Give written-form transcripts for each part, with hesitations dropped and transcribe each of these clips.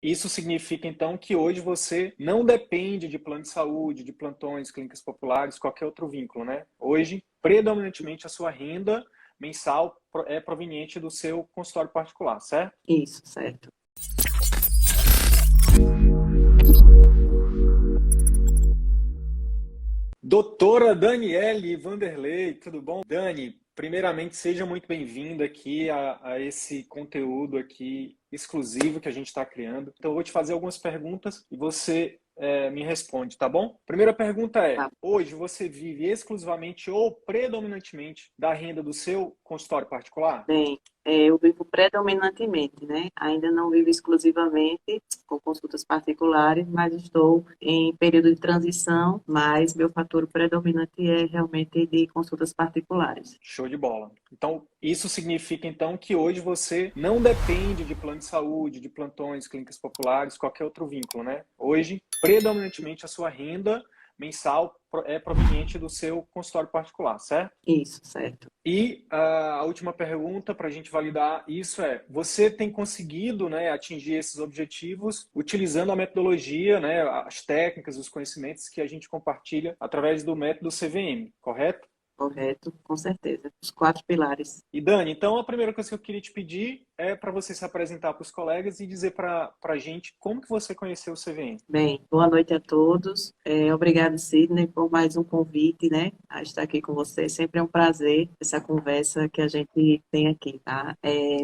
Isso significa, então, que hoje você não depende de plano de saúde, de plantões, clínicas populares, qualquer outro vínculo, né? Hoje, predominantemente, a sua renda mensal é proveniente do seu consultório particular, certo? Isso, certo. Doutora Daniele Vanderlei, tudo bom? Dani, primeiramente, seja muito bem-vinda aqui a esse conteúdo aqui exclusivo que a gente está criando. Então, eu vou te fazer algumas perguntas e você me responde, tá bom? Primeira pergunta é: Tá. hoje você vive exclusivamente ou predominantemente da renda do seu consultório particular? Bem, eu vivo predominantemente, né? Ainda não vivo exclusivamente com consultas particulares, mas estou em período de transição, mas meu fator predominante é realmente de consultas particulares. Show de bola. Então, isso significa então que hoje você não depende de plano de saúde, de plantões, clínicas populares, qualquer outro vínculo, né? Hoje, predominantemente a sua renda mensal é proveniente do seu consultório particular, certo? Isso, certo. E a última pergunta para a gente validar isso é: você tem conseguido, né, atingir esses objetivos utilizando a metodologia, né, as técnicas, os conhecimentos que a gente compartilha através do método CVM, correto? Correto, com certeza. Os 4 pilares. E Dani, então a primeira coisa que eu queria te pedir é para você se apresentar para os colegas e dizer para a gente como que você conheceu o CVM. Bem, boa noite a todos. Obrigado, Sidney, por mais um convite, né, a estar aqui com você. Sempre é um prazer essa conversa que a gente tem aqui, tá?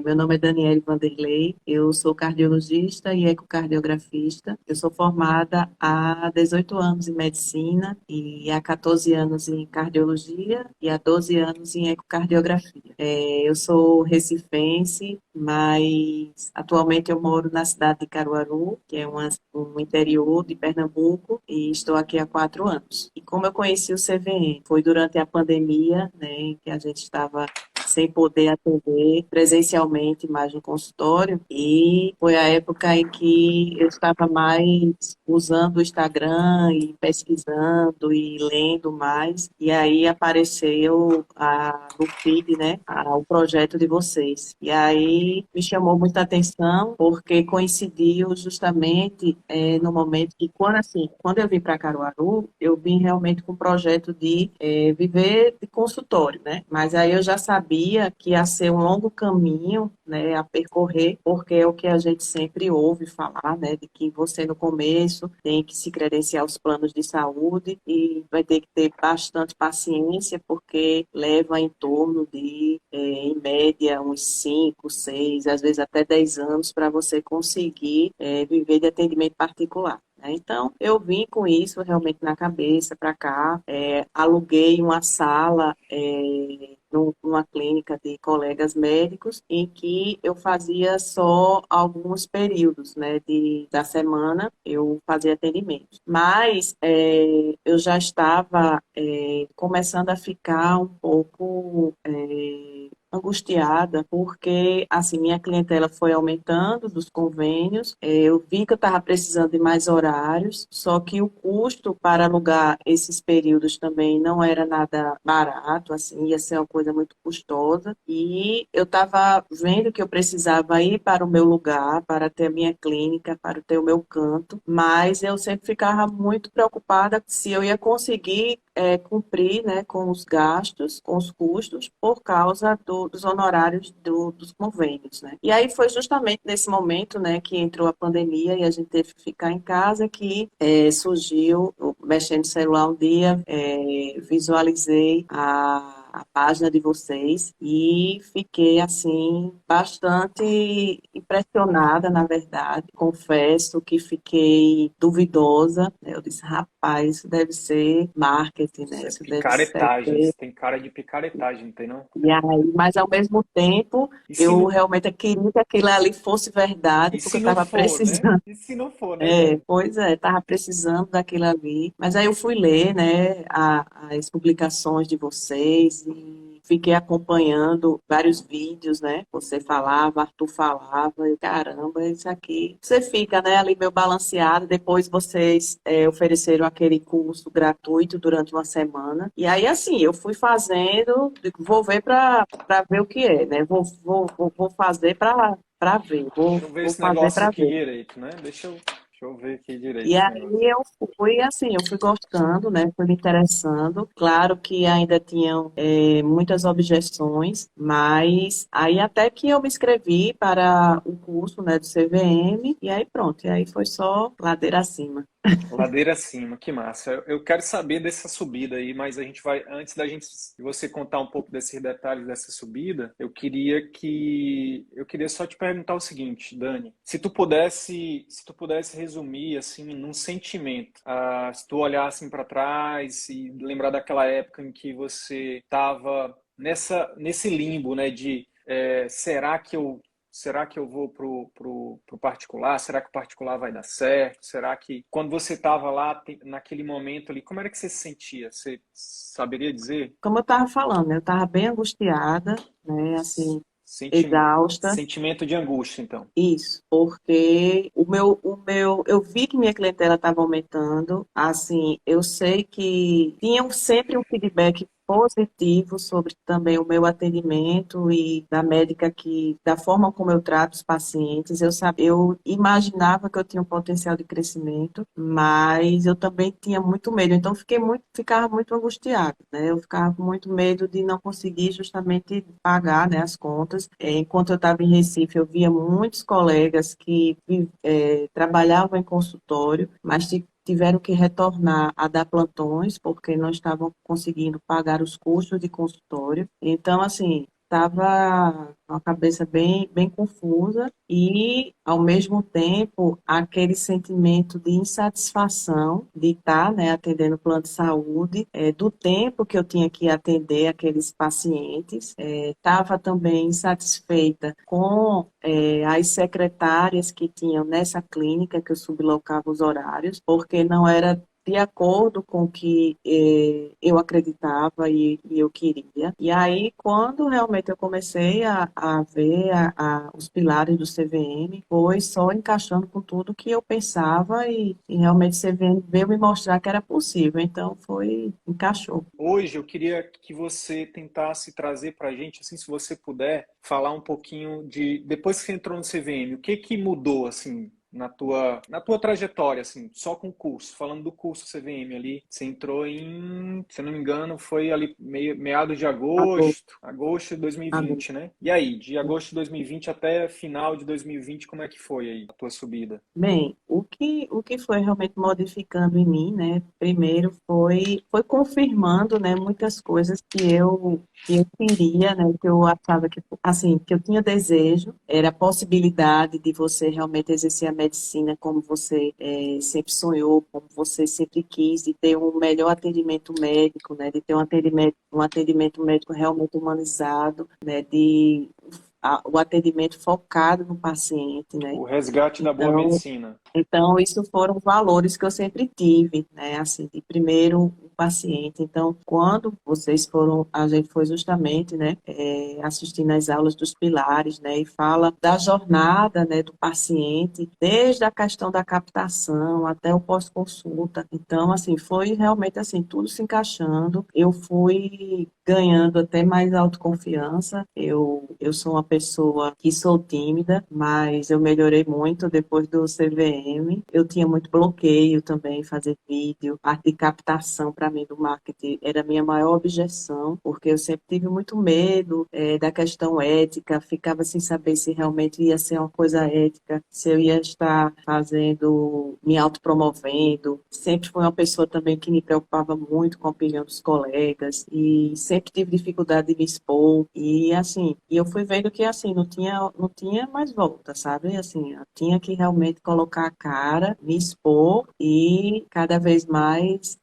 Meu nome é Daniele Vanderlei, eu sou cardiologista e ecocardiografista. Eu sou formada há 18 anos em medicina e há 14 anos em cardiologia e há 12 anos em ecocardiografia. Eu sou recifense, mas atualmente eu moro na cidade de Caruaru, que é um interior de Pernambuco, e estou aqui há 4 anos. E como eu conheci o CVM? Foi durante a pandemia, né, em que a gente estava sem poder atender presencialmente mais no consultório, e foi a época em que eu estava mais usando o Instagram e pesquisando e lendo mais, e aí apareceu no feed, né, o projeto de vocês. E aí me chamou muita atenção, porque coincidiu justamente no momento que, quando eu vim para Caruaru, eu vim realmente com o projeto de viver de consultório, né? Mas aí eu já sabia que ia ser um longo caminho, né, a percorrer, porque é o que a gente sempre ouve falar, né, de que você no começo tem que se credenciar aos planos de saúde e vai ter que ter bastante paciência, porque leva em torno de, em média, uns 5, 6, às vezes até 10 anos para você conseguir viver de atendimento particular. Então, eu vim com isso realmente na cabeça para cá, aluguei uma sala numa clínica de colegas médicos, em que eu fazia só alguns períodos, né, da semana, eu fazia atendimento. Mas eu já estava começando a ficar um pouco angustiada, porque assim minha clientela foi aumentando dos convênios, eu vi que eu estava precisando de mais horários, só que o custo para alugar esses períodos também não era nada barato, assim, ia ser uma coisa muito custosa, e eu estava vendo que eu precisava ir para o meu lugar, para ter a minha clínica, para ter o meu canto, mas eu sempre ficava muito preocupada se eu ia conseguir cumprir, né, com os gastos, com os custos, por causa dos honorários dos convênios, né? E aí foi justamente nesse momento, né, que entrou a pandemia e a gente teve que ficar em casa, que surgiu, mexendo no celular um dia, visualizei a página de vocês e fiquei, assim, bastante impressionada, na verdade. Confesso que fiquei duvidosa. Eu disse, rapaz, isso deve ser marketing, né? Isso é Isso deve ser... picaretagem, isso tem cara de picaretagem, não tem não? E aí, mas ao mesmo tempo, E se eu não, realmente queria que aquilo ali fosse verdade, e porque eu se não estava for, né? precisando. E se não for, né, Dani? Pois é, estava precisando daquilo ali. Mas aí eu fui ler, né, as publicações de vocês e fiquei acompanhando vários vídeos, né? Você falava, Arthur falava, e caramba, isso aqui. Você fica, né, ali meio balanceado. Depois vocês ofereceram aquele curso gratuito durante uma semana. E aí, assim, eu fui fazendo, digo, vou ver para ver o que é, né? Vou fazer para para ver, Deixa eu ver vou esse fazer negócio para aqui ver. direito, né? Deixa eu ver aqui direito E esse aí negócio. eu fui gostando, né? Fui me interessando. Claro que ainda tinham muitas objeções, mas aí até que eu me inscrevi para o curso, né, do CVM, e aí pronto, e aí foi só ladeira acima. Ladeira acima, que massa. Eu quero saber dessa subida aí, mas a gente vai, antes da gente, de você contar um pouco desses detalhes dessa subida, eu queria só te perguntar o seguinte, Dani, se tu pudesse resumir assim num sentimento, se tu olhar assim para trás e lembrar daquela época em que você estava nesse limbo, né, de será que eu vou pro particular? Será que o particular vai dar certo? Será que quando você estava lá, naquele momento ali, como era que você se sentia? Você saberia dizer? Como eu estava falando, né, eu estava bem angustiada, né? Assim, Senti- exausta. Sentimento de angústia, então. Isso, porque eu vi que minha clientela estava aumentando. Assim, eu sei que tinham sempre um feedback positivo sobre também o meu atendimento e da médica da forma como eu trato os pacientes. Eu imaginava que eu tinha um potencial de crescimento, mas eu também tinha muito medo. Então, ficava muito angustiada, né? Eu ficava com muito medo de não conseguir justamente pagar, né, as contas. Enquanto eu estava em Recife, eu via muitos colegas que trabalhavam em consultório, mas tiveram que retornar a dar plantões porque não estavam conseguindo pagar os custos de consultório. Então, assim, estava com a cabeça bem confusa e, ao mesmo tempo, aquele sentimento de insatisfação de estar, né, atendendo o plano de saúde, do tempo que eu tinha que atender aqueles pacientes. Estava também insatisfeita com as secretárias que tinham nessa clínica, que eu sublocava os horários, porque não era de acordo com o que eu acreditava e eu queria. E aí, quando realmente eu comecei a ver os pilares do CVM, foi só encaixando com tudo que eu pensava e realmente o CVM veio me mostrar que era possível. Então, encaixou. Hoje eu queria que você tentasse trazer para a gente, assim, se você puder, falar um pouquinho depois que você entrou no CVM, o que que mudou, assim, na tua trajetória, assim, só com o curso, falando do curso CVM ali, você entrou se eu não me engano, foi ali meados de Agora, agosto de agora. 2020, né? E aí, de agosto de 2020 até final de 2020, como é que foi aí a tua subida? Bem, o que foi realmente modificando em mim, né? Primeiro foi confirmando, né, muitas coisas que eu queria, né, que eu achava que, assim, que eu tinha desejo, era a possibilidade de você realmente exercer a medicina como você sempre sonhou, como você sempre quis, de ter um melhor atendimento médico, né, de ter um atendimento médico realmente humanizado, né, o atendimento focado no paciente, né? O resgate da boa Então, medicina. então, isso foram valores que eu sempre tive, né? Assim, de primeiro o paciente. Então, quando vocês foram, a gente foi justamente, né, assistindo às aulas dos pilares, né, e fala da jornada, né, do paciente, desde a questão da captação até o pós-consulta. Então, assim, foi realmente assim, tudo se encaixando. Eu fui ganhando até mais autoconfiança. Eu sou uma pessoa que sou tímida, mas eu melhorei muito depois do CVM. Eu tinha muito bloqueio também, fazer vídeo, parte de captação para mim do marketing era a minha maior objeção, porque eu sempre tive muito medo da questão ética, ficava sem saber se realmente ia ser uma coisa ética, se eu ia estar fazendo, me autopromovendo. Sempre fui uma pessoa também que me preocupava muito com a opinião dos colegas e sempre tive dificuldade de me expor. E assim, e eu fui vendo que assim, não tinha mais volta, sabe? Assim, eu tinha que realmente colocar a cara, me expor e cada vez mais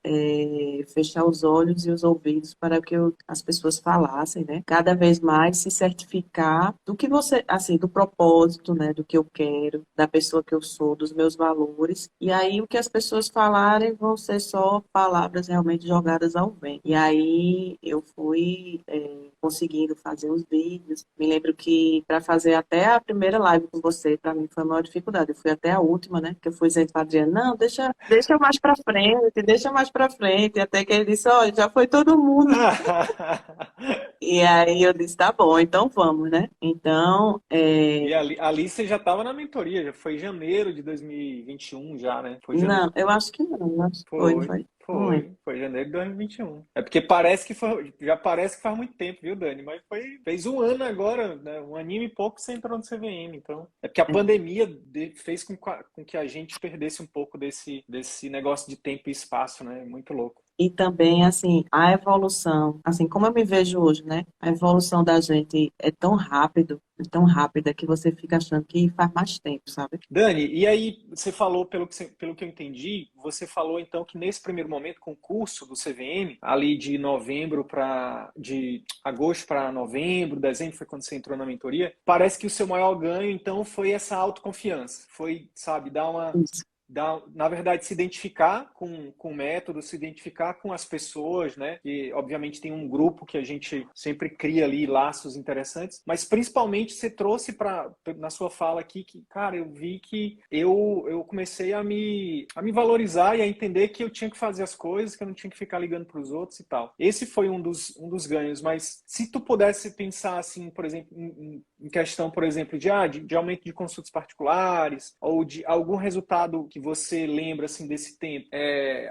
fechar os olhos e os ouvidos para que as pessoas falassem, né? Cada vez mais se certificar do que você, assim, do propósito, né? Do que eu quero, da pessoa que eu sou, dos meus valores. E aí o que as pessoas falarem vão ser só palavras realmente jogadas ao vento. E aí eu fui conseguindo fazer os vídeos. Me lembro que para fazer até a primeira live com você, para mim foi a maior dificuldade. Eu fui até a última, né? Que eu fui dizendo para Adriana, não, deixa mais para frente, deixa mais para frente. até que ele disse, olha, já foi todo mundo. E aí eu disse, tá bom, então vamos, né? Então, E ali você já estava na mentoria, já foi em janeiro de 2021 já, né? Foi janeiro. não, eu acho que não, eu acho que foi, não Foi, foi? Não lembro. foi janeiro de 2021. É porque parece que foi, já parece que faz muito tempo, viu, Dani? Mas fez um ano agora, né? Um aninho e pouco que você entrou no CVM. Então, é porque a pandemia fez com que a gente perdesse um pouco desse negócio de tempo e espaço, né? Muito louco. E também, assim, a evolução, assim, como eu me vejo hoje, né? A evolução da gente é tão rápido, é tão rápida que você fica achando que faz mais tempo, sabe? Dani, e aí você falou, pelo que eu entendi, você falou então que nesse primeiro momento, com o curso do CVM, ali de agosto para novembro, dezembro foi quando você entrou na mentoria, parece que o seu maior ganho então foi essa autoconfiança, foi, sabe, Isso. na verdade, se identificar com o método, se identificar com as pessoas, né? E, obviamente, tem um grupo que a gente sempre cria ali laços interessantes, mas principalmente você trouxe na sua fala aqui que, cara, eu vi que eu comecei a me valorizar e a entender que eu tinha que fazer as coisas, que eu não tinha que ficar ligando para os outros e tal. Esse foi um dos ganhos, mas se tu pudesse pensar, assim, por exemplo, em questão, por exemplo, de aumento de consultas particulares ou de algum resultado que você lembra assim desse tempo,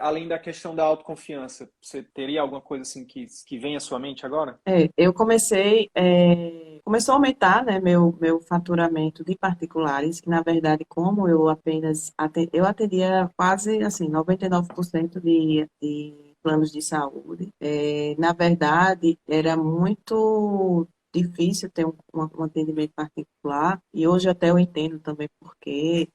além da questão da autoconfiança, você teria alguma coisa assim que vem à sua mente agora? Eu começou a aumentar, né, meu faturamento de particulares, que na verdade, como eu apenas eu atendia quase assim 99% de planos de saúde. Na verdade, era muito difícil ter um atendimento particular, e hoje até eu entendo também por quê.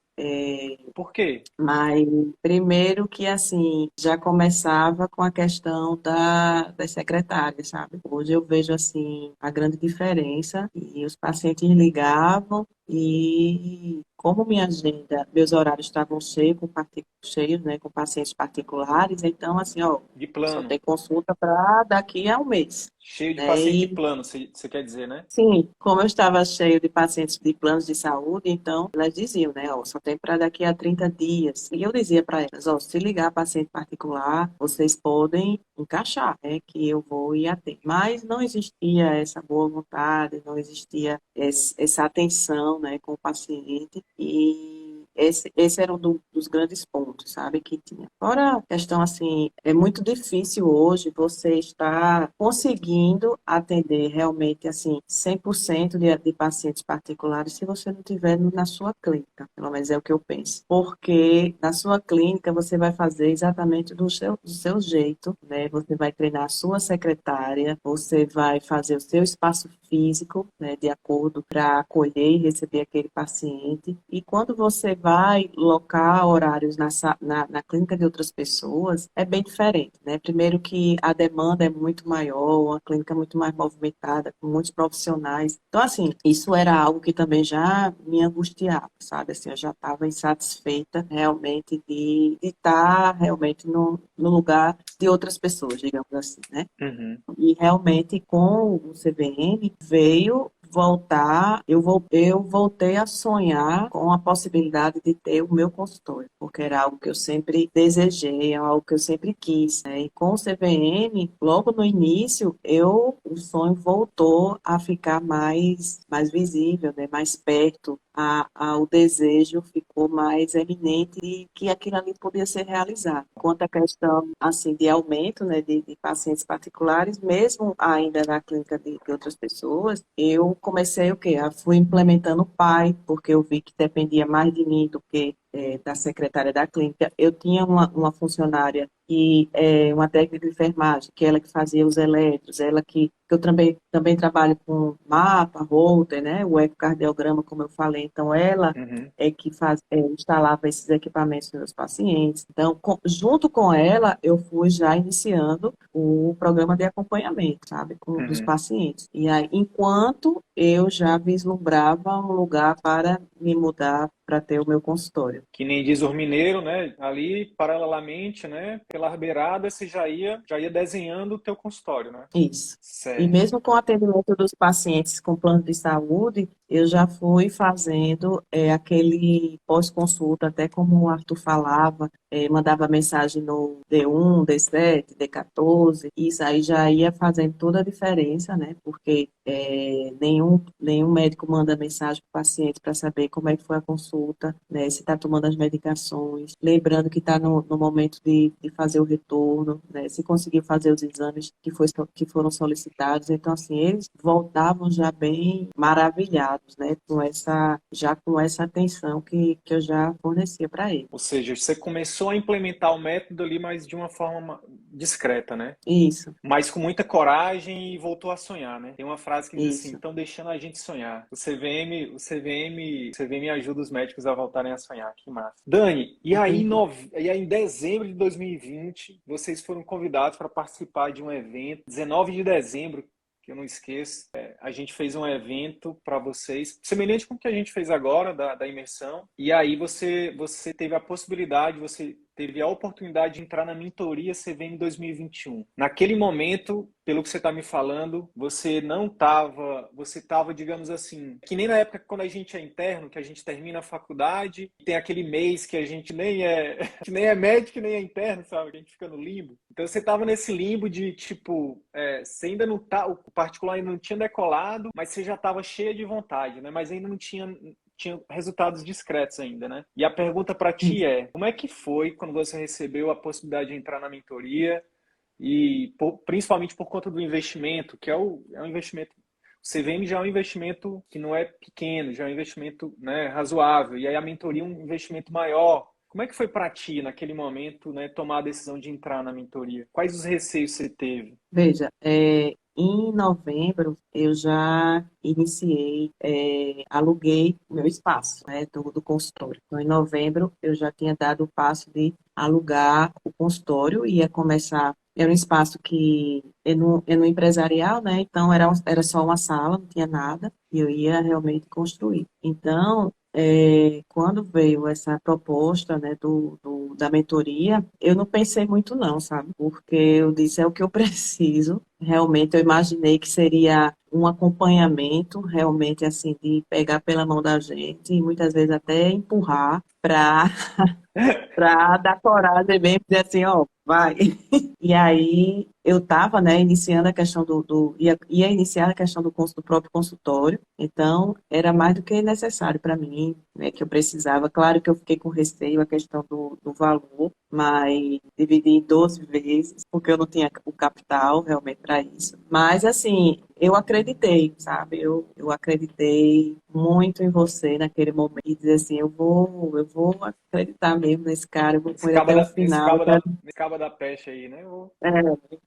Por quê? Mas primeiro que assim já começava com a questão das secretárias, sabe? Hoje eu vejo assim a grande diferença e os pacientes ligavam e como minha agenda, meus horários estavam cheios, né, com pacientes particulares, então assim, ó, De só plano. tem consulta para daqui a um mês, Cheio de né? paciente de E plano, você quer dizer, né? sim, como eu estava cheio de pacientes de planos de saúde, então elas diziam, né, ó, só tem para daqui a 30 dias. E eu dizia para elas, ó, se ligar paciente particular, vocês podem encaixar, né, que eu vou ir atender. Mas não existia essa boa vontade, não existia essa atenção, né, com o paciente e esse era dos grandes pontos, sabe, que tinha. Fora a questão, assim, é muito difícil hoje você estar conseguindo atender realmente, assim, 100% de pacientes particulares se você não tiver na sua clínica, pelo menos é o que eu penso. Porque na sua clínica você vai fazer exatamente do seu jeito, né? Você vai treinar a sua secretária, você vai fazer o seu espaço físico, né, de acordo para acolher e receber aquele paciente. E quando você vai locar horários na clínica de outras pessoas, é bem diferente, né? Primeiro que a demanda é muito maior, uma clínica muito mais movimentada, com muitos profissionais. Então, assim, isso era algo que também já me angustiava, sabe? Assim, eu já estava insatisfeita realmente de estar realmente no lugar de outras pessoas, digamos assim, né? Uhum. E realmente com o CVM veio voltar, eu voltei a sonhar com a possibilidade de ter o meu consultório, porque era algo que eu sempre desejei, é algo que eu sempre quis, né? E com o CVM, logo no início, o sonho voltou a ficar mais visível, né? Mais perto, o desejo ficou mais eminente e que aquilo ali podia ser realizado. Quanto à questão assim de aumento, né, de pacientes particulares, mesmo ainda na clínica de outras pessoas, eu comecei o quê? Eu fui implementando o PAI, porque eu vi que dependia mais de mim do que da secretária da clínica. Eu tinha uma funcionária que é uma técnica de enfermagem, que ela que fazia os eletros, ela que eu também trabalho com mapa, holter, né, o ecocardiograma, como eu falei, então ela Uhum. que instalava esses equipamentos nos pacientes. Então, junto com ela, eu fui já iniciando o programa de acompanhamento, sabe, dos Uhum. pacientes. E aí, enquanto eu já vislumbrava um lugar para me mudar para ter o meu consultório. Que nem diz o mineiro, né? Ali, paralelamente, né? Pela beirada, você já ia desenhando o teu consultório, né? Isso. E Certo. mesmo com o atendimento dos pacientes com plano de saúde, eu já fui fazendo aquele pós-consulta, até como o Arthur falava, mandava mensagem no D1, D7, D14, isso aí já ia fazendo toda a diferença, né? Porque nenhum médico manda mensagem para o paciente para saber como é que foi a consulta, né? Se está tomando as medicações, lembrando que está no momento de fazer o retorno, né? Se conseguiu fazer os exames que foram solicitados. Então, assim, eles voltavam já bem maravilhados, né? Já com essa atenção que eu já fornecia para eles. Ou seja, você começou a implementar o método ali, mas de uma forma discreta, né? Isso, Mas com muita coragem e voltou a sonhar, né? Tem uma frase que diz assim: isso. estão deixando a gente sonhar. O CVM ajuda os médicos a voltarem a sonhar. Que massa. Dani, e aí, Entendi. e aí em dezembro de 2020, vocês foram convidados para participar de um evento, 19 de dezembro, que eu não esqueço. A gente fez um evento para vocês, semelhante com o que a gente fez agora, da imersão. E aí você teve a possibilidade, você teve a oportunidade de entrar na mentoria CVM 2021. Naquele momento, pelo que você está me falando, você estava, digamos assim, que nem na época quando a gente é interno, que a gente termina a faculdade, tem aquele mês que a gente nem é, que nem é médico, nem é interno, sabe? Que a gente fica no limbo. Então você estava nesse limbo de, tipo, você ainda não tá, o particular ainda não tinha decolado, mas você já estava cheia de vontade, né? Mas ainda não tinha resultados discretos ainda, né? E a pergunta para ti é: como é que foi quando você recebeu a possibilidade de entrar na mentoria e principalmente por conta do investimento, que é um investimento. O CVM já é um investimento que não é pequeno, já é um investimento, né, razoável. E aí a mentoria é um investimento maior. Como é que foi para ti naquele momento, né, tomar a decisão de entrar na mentoria? Quais os receios você teve? Veja, em novembro eu já iniciei, aluguei o meu espaço, né, do consultório. Então, em novembro eu já tinha dado o passo de alugar o consultório e ia começar. Era um espaço que no empresarial, né? Então era só uma sala, não tinha nada, e eu ia realmente construir. Então, quando veio essa proposta, né, da mentoria, eu não pensei muito não, sabe? Porque eu disse, é o que eu preciso. Realmente, eu imaginei que seria um acompanhamento, realmente, assim, de pegar pela mão da gente e muitas vezes até empurrar para dar coragem mesmo, dizer assim, ó, vai. E aí eu estava, né, iniciando a questão ia iniciar a questão do próprio consultório, então era mais do que necessário para mim, né, que eu precisava. Claro que eu fiquei com receio a questão do valor, mas dividi em 12 vezes, porque eu não tinha o capital realmente para isso. Mas, assim, eu acreditei, sabe? Eu acreditei muito em você naquele momento e dizer assim, eu vou acreditar mesmo nesse cara, eu vou com Esse ele cabo até o da, esse final. cabo da, esse cabo da peste aí, né? É,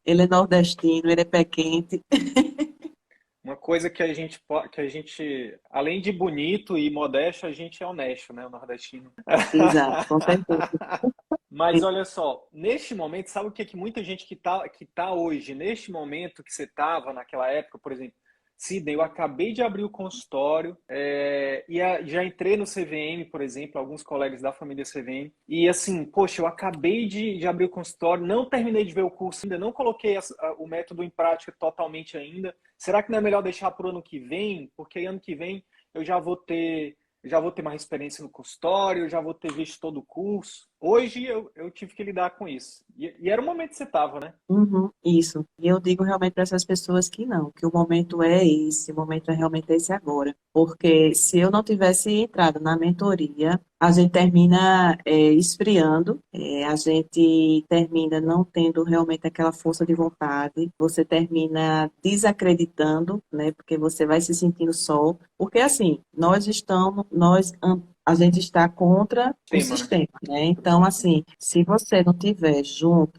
ele é nordestino, ele é pé quente. Uma coisa que a gente, além de bonito e modesto, a gente é honesto, né? O nordestino. Exato, com certeza. Mas olha só, neste momento, sabe o que muita gente que tá hoje, neste momento que você estava naquela época, por exemplo, Sidney, eu acabei de abrir o consultório, já entrei no CVM, por exemplo, alguns colegas da família CVM, e assim, poxa, eu acabei de abrir o consultório, não terminei de ver o curso ainda, não coloquei o método em prática totalmente ainda. Será que não é melhor deixar para o ano que vem? Porque ano que vem eu já vou ter mais experiência no consultório, eu já vou ter visto todo o curso. Hoje eu tive que lidar com isso. E era o momento que você estava, né? Uhum, isso. E eu digo realmente para essas pessoas que não, que o momento é esse, o momento é realmente esse agora. Porque se eu não tivesse entrado na mentoria, a gente termina esfriando, a gente termina não tendo realmente aquela força de vontade, você termina desacreditando, né? Porque você vai se sentindo só. Porque assim, a gente está contra o Tema, né? sistema, né? Então, assim, se você não tiver junto,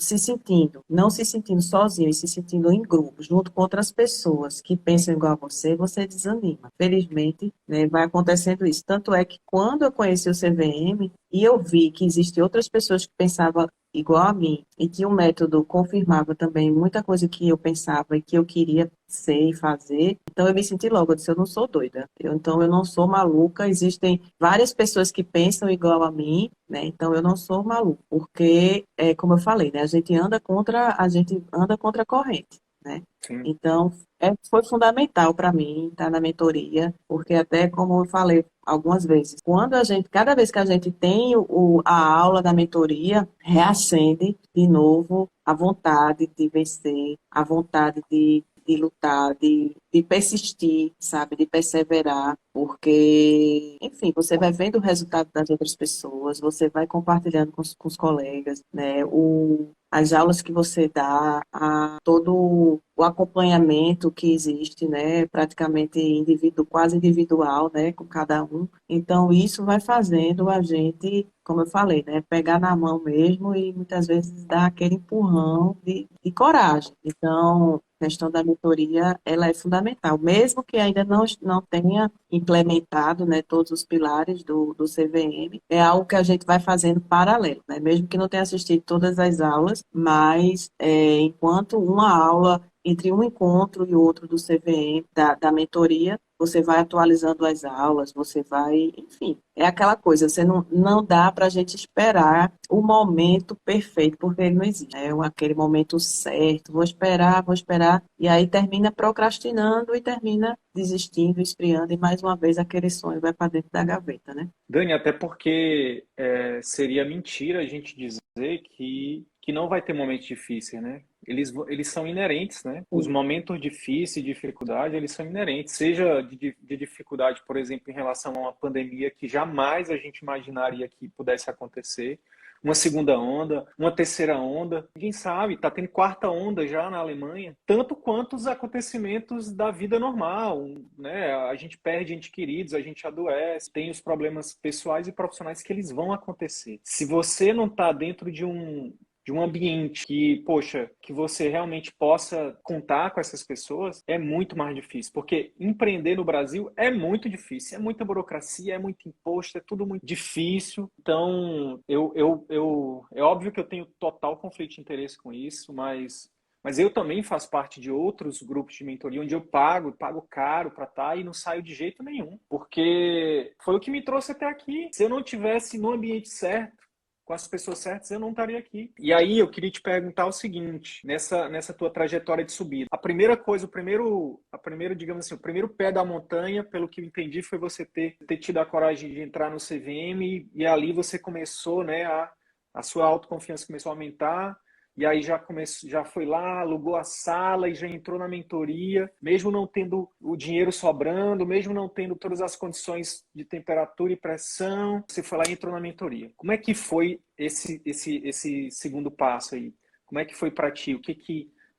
não se sentindo sozinho e se sentindo em grupo, junto com outras pessoas que pensam igual a você, você desanima. Felizmente, né, vai acontecendo isso. Tanto é que quando eu conheci o CVM e eu vi que existem outras pessoas que pensavam igual a mim, e que o método confirmava também muita coisa que eu pensava e que eu queria ser e fazer, então eu me senti logo, eu disse, eu não sou doida, então eu não sou maluca, existem várias pessoas que pensam igual a mim, né? Então eu não sou maluca, porque, como eu falei, né? A gente anda contra a corrente, né? Sim. Então, foi fundamental para mim estar na mentoria, porque até como eu falei algumas vezes, cada vez que a gente tem a aula da mentoria, reacende de novo a vontade de vencer, a vontade de lutar, de persistir, sabe, de perseverar, porque, enfim, você vai vendo o resultado das outras pessoas, você vai compartilhando com os colegas, né, as aulas que você dá, todo o acompanhamento que existe, né, praticamente quase individual, né, com cada um. Então, isso vai fazendo a gente, como eu falei, né, pegar na mão mesmo e muitas vezes dar aquele empurrão de coragem. Então, a questão da mentoria, ela é fundamental, mesmo que ainda não tenha implementado, né, todos os pilares do CVM, é algo que a gente vai fazendo paralelo, né, mesmo que não tenha assistido todas as aulas, mas enquanto uma aula entre um encontro e outro do CVM, da mentoria, você vai atualizando as aulas, você vai, enfim, é aquela coisa, você não dá para a gente esperar o momento perfeito, porque ele não existe, é aquele momento certo, vou esperar, e aí termina procrastinando e termina desistindo, esfriando, e mais uma vez aquele sonho vai para dentro da gaveta, né? Dani, até porque seria mentira a gente dizer que não vai ter momentos difíceis, né? Eles são inerentes, né? Os Sim. momentos difíceis, de dificuldade, eles são inerentes. Seja de dificuldade, por exemplo, em relação a uma pandemia que jamais a gente imaginaria que pudesse acontecer, uma segunda onda, uma terceira onda. Ninguém sabe, está tendo quarta onda já na Alemanha, tanto quanto os acontecimentos da vida normal, né? A gente perde entes queridos, a gente adoece, tem os problemas pessoais e profissionais que eles vão acontecer. Se você não está dentro de um ambiente que, poxa, que você realmente possa contar com essas pessoas, é muito mais difícil. Porque empreender no Brasil é muito difícil. É muita burocracia, é muito imposto, é tudo muito difícil. Então, é óbvio que eu tenho total conflito de interesse com isso, mas eu também faço parte de outros grupos de mentoria onde eu pago caro para estar e não saio de jeito nenhum, porque foi o que me trouxe até aqui. Se eu não tivesse no ambiente certo, com as pessoas certas, eu não estaria aqui. E aí eu queria te perguntar o seguinte, nessa tua trajetória de subida. A primeira coisa, digamos assim, o primeiro pé da montanha, pelo que eu entendi, foi você ter tido a coragem de entrar no CVM e ali você começou, né, a sua autoconfiança começou a aumentar. E aí já foi lá, alugou a sala e já entrou na mentoria, mesmo não tendo o dinheiro sobrando, mesmo não tendo todas as condições de temperatura e pressão, você foi lá e entrou na mentoria. Como é que foi esse segundo passo aí? Como é que foi para ti?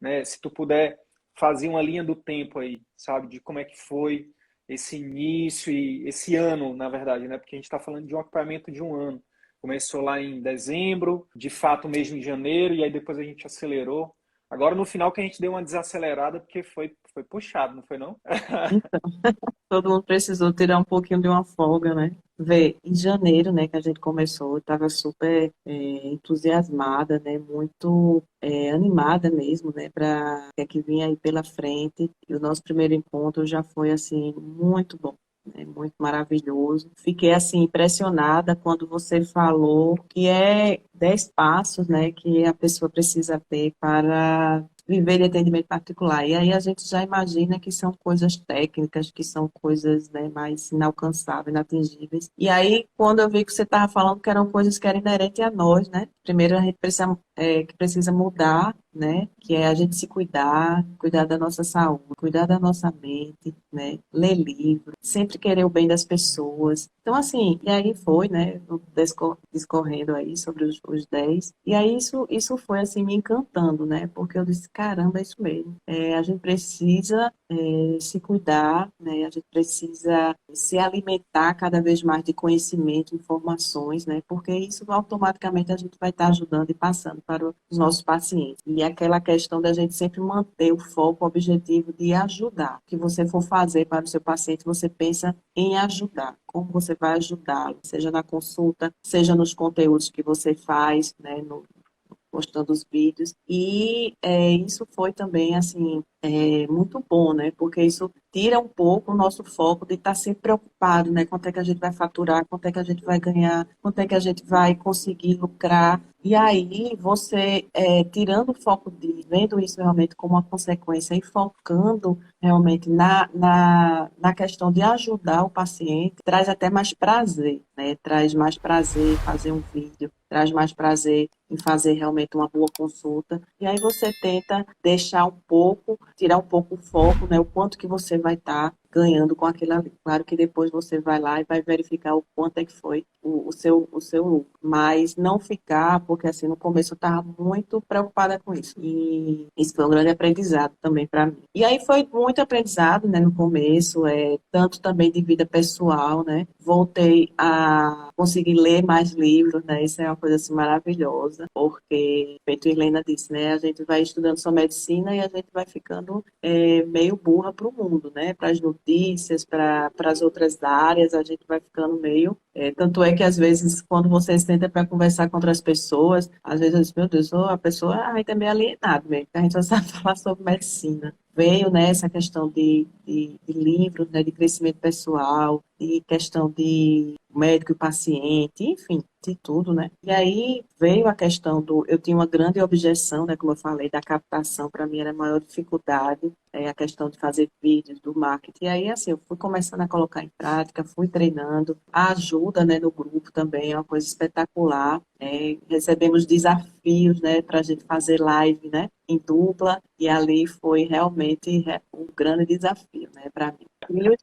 Né, se tu puder fazer uma linha do tempo aí, sabe, de como é que foi esse início e esse ano, na verdade, né? Porque a gente está falando de um acompanhamento de um ano. Começou lá em dezembro, de fato mesmo em janeiro, e aí depois a gente acelerou. Agora no final que a gente deu uma desacelerada, porque foi puxado, não foi não? Então, todo mundo precisou tirar um pouquinho de uma folga, né? Vê, em janeiro, né, que a gente começou, eu estava super entusiasmada, né, muito animada mesmo, né, para o que é que vinha aí pela frente. E o nosso primeiro encontro já foi, assim, muito bom, né, muito maravilhoso. Fiquei, assim, impressionada quando você falou que é 10 passos, né, que a pessoa precisa ter para viver de atendimento particular. E aí a gente já imagina que são coisas técnicas, que são coisas, né, mais inalcançáveis, inatingíveis. E aí, quando eu vi que você estava falando que eram coisas que eram inerentes a nós, né? Primeiro a gente precisa mudar, né? Que é a gente se cuidar, cuidar da nossa saúde, cuidar da nossa mente, né? Ler livro, sempre querer o bem das pessoas. Então, assim, e aí foi, né? Discorrendo aí sobre os 10. E aí isso foi, assim, me encantando, né? Porque eu disse, caramba, é isso mesmo. A gente precisa se cuidar, né? A gente precisa se alimentar cada vez mais de conhecimento, informações, né? Porque isso automaticamente a gente vai estar ajudando e passando para os nossos pacientes. E aquela questão da gente sempre manter o foco, o objetivo de ajudar. O que você for fazer para o seu paciente, você pensa em ajudar. Como você vai ajudá-lo, seja na consulta, seja nos conteúdos que você faz, né? postando os vídeos. E isso foi também, assim, muito bom, né? Porque isso tira um pouco o nosso foco de estar sempre preocupado, né? Quanto é que a gente vai faturar, quanto é que a gente vai ganhar, quanto é que a gente vai conseguir lucrar. E aí, você, tirando o foco de, vendo isso realmente como uma consequência e focando realmente na questão de ajudar o paciente, traz até mais prazer, né? Traz mais prazer em fazer um vídeo, traz mais prazer em fazer realmente uma boa consulta. E aí você tenta deixar um pouco, tirar um pouco o foco, né? O quanto que você vai estar ganhando com aquilo ali. Claro que depois você vai lá e vai verificar o quanto é que foi o seu lucro. Mas não ficar, porque assim, no começo eu estava muito preocupada com isso. E isso foi um grande aprendizado também para mim. E aí foi muito aprendizado, né, no começo, tanto também de vida pessoal, né? Voltei a conseguir ler mais livros, né? Isso é uma coisa assim maravilhosa, porque, feito Helena disse, né? A gente vai estudando só medicina e a gente vai ficando meio burra para o mundo, né? Para as notícias, para as outras áreas, a gente vai ficando meio. Tanto é que, às vezes, quando você senta para conversar com outras pessoas, às vezes eu digo, meu Deus, a pessoa ainda é meio alienada mesmo, porque a gente só sabe falar sobre medicina. Veio, né, essa questão de livros, né, de crescimento pessoal, de questão de médico e paciente, enfim, de tudo, né? E aí veio a questão eu tinha uma grande objeção, né, como eu falei, da captação, para mim era a maior dificuldade, a questão de fazer vídeos, do marketing. E aí, assim, eu fui começando a colocar em prática, fui treinando, a ajuda, né, no grupo também é uma coisa espetacular. Recebemos desafios, né, para a gente fazer live, né, em dupla, e ali foi realmente um grande desafio, né, para mim. E os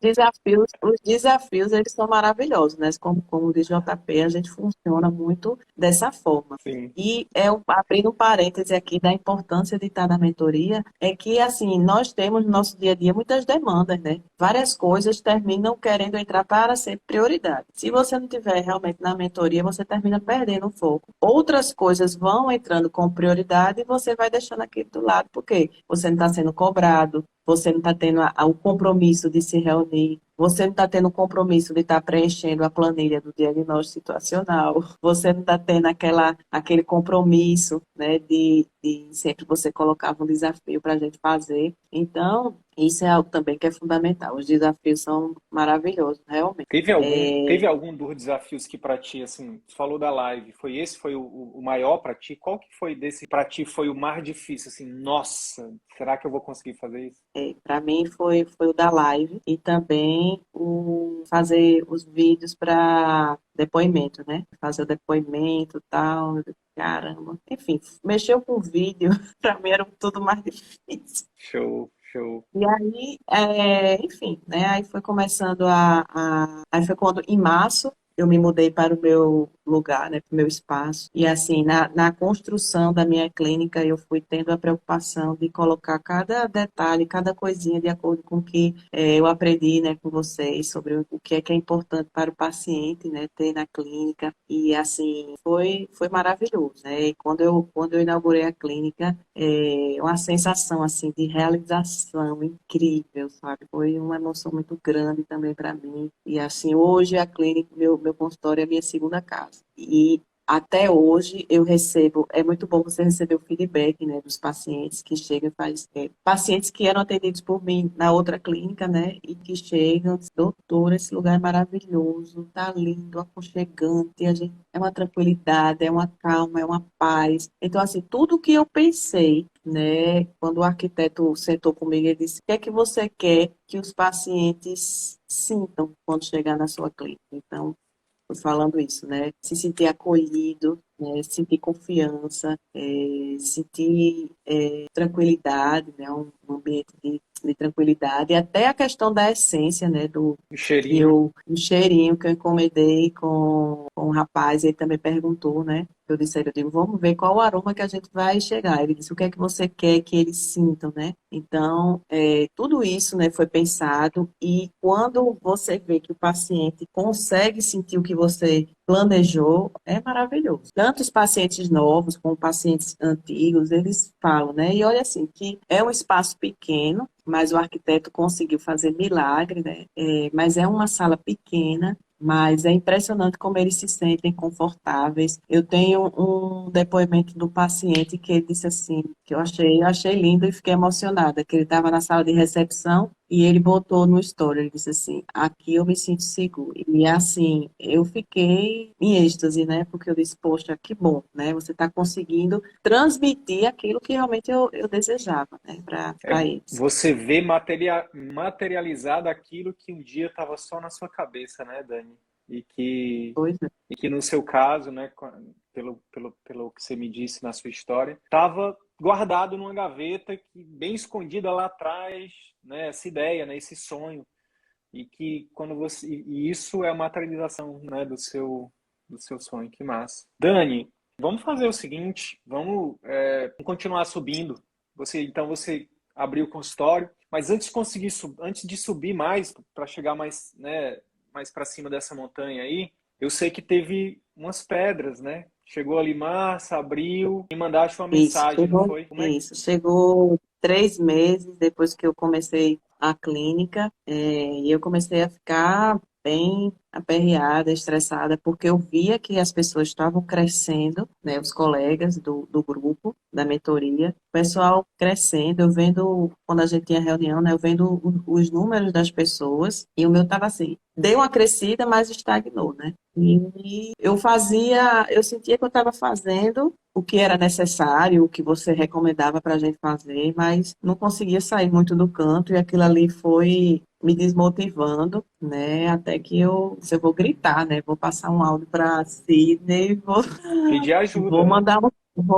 desafios, eles são maravilhosos, né? Como diz JP, a gente funciona muito dessa forma. Sim. E abrindo um parêntese aqui da importância de estar na mentoria, é que, assim, nós temos no nosso dia a dia muitas demandas, né? Várias coisas terminam querendo entrar para ser prioridade. Se você não tiver realmente na mentoria, você termina perdendo o foco. Outras coisas vão entrando com prioridade e você vai deixando aquilo do lado, porque você não está sendo cobrado, você não está tendo o compromisso de se reunir, você não está tendo o compromisso de estar preenchendo a planilha do diagnóstico situacional, você não está tendo aquele compromisso, né, de sempre você colocava um desafio para a gente fazer. Então, isso é algo também que é fundamental. Os desafios são maravilhosos, realmente. Teve algum dos desafios que para ti, assim, tu falou da live, foi o maior para ti? Qual que foi desse para ti foi o mais difícil, assim, nossa, será que eu vou conseguir fazer isso? Para mim foi o da live e também o fazer os vídeos para depoimento, né? Fazer o depoimento e tal. Caramba. Enfim, mexeu com o vídeo, para mim era tudo mais difícil. Show, show. E aí, enfim, né? Aí foi começando Aí foi quando, em março, eu me mudei para o meu lugar, né? Para o meu espaço. E assim, na construção da minha clínica, eu fui tendo a preocupação de colocar cada detalhe, cada coisinha de acordo com o que eu aprendi, né, com vocês, sobre o que é importante para o paciente, né, ter na clínica. E assim, foi maravilhoso, né? E quando eu inaugurei a clínica, uma sensação assim de realização incrível, sabe? Foi uma emoção muito grande também para mim. E assim, hoje a clínica, meu consultório é a minha segunda casa. E até hoje eu recebo, é muito bom você receber o feedback, né, dos pacientes que chegam e pacientes que eram atendidos por mim na outra clínica, né, e que chegam, diz, doutor, esse lugar é maravilhoso, tá lindo, aconchegante, é uma tranquilidade, é uma calma, é uma paz. Então, assim, tudo que eu pensei, né, quando o arquiteto sentou comigo, ele disse, o que é que você quer que os pacientes sintam quando chegar na sua clínica? Então, foi falando isso, né? Se sentir acolhido, né? Sentir confiança, sentir tranquilidade, né? Um ambiente de tranquilidade, e até a questão da essência, né? O cheirinho. Um cheirinho que eu encomendei com um rapaz, ele também perguntou, né? Eu disse a ele, eu digo, vamos ver qual o aroma que a gente vai chegar. Ele disse, o que é que você quer que eles sintam, né? Então, tudo isso, né, foi pensado, e quando você vê que o paciente consegue sentir o que você planejou, é maravilhoso. Tanto os pacientes novos como pacientes antigos, eles falam, né? E olha assim, que é um espaço pequeno, mas o arquiteto conseguiu fazer milagre, né? Mas é uma sala pequena, mas é impressionante como eles se sentem confortáveis. Eu tenho um depoimento do paciente que ele disse assim, que eu achei lindo e fiquei emocionada, que ele estava na sala de recepção e ele botou no story, ele disse assim, aqui eu me sinto seguro. E assim, eu fiquei em êxtase, né? Porque eu disse, poxa, que bom, né? Você está conseguindo transmitir aquilo que realmente eu desejava, né? Para eles. Você vê materializado aquilo que um dia estava só na sua cabeça, né, Dani? E que, Pois é. e que no seu caso, né, pelo que você me disse na sua história, estava guardado numa gaveta que bem escondida lá atrás, né, essa ideia, né, esse sonho. E que quando você. E isso é a materialização, né, do seu sonho. Que massa. Dani, vamos fazer o seguinte: vamos continuar subindo. Então você abriu o consultório, mas antes de subir mais, para chegar mais, né, mais para cima dessa montanha aí, eu sei que teve umas pedras, né? Chegou ali março, abril, e mandaste uma Isso, mensagem, não chegou, foi? Como é que. isso, chegou 3 meses depois que eu comecei a clínica, e eu comecei a ficar bem aperreada, estressada, porque eu via que as pessoas estavam crescendo, né, os colegas do grupo, da mentoria, o pessoal crescendo, eu vendo, quando a gente tinha reunião, né, eu vendo os números das pessoas, e o meu estava assim, deu uma crescida, mas estagnou, né? E eu sentia que eu estava fazendo o que era necessário, o que você recomendava para a gente fazer, mas não conseguia sair muito do canto e aquilo ali foi me desmotivando, né? Até que eu vou gritar, né? Vou passar um áudio para Sidney, Pedir vou ajuda, né?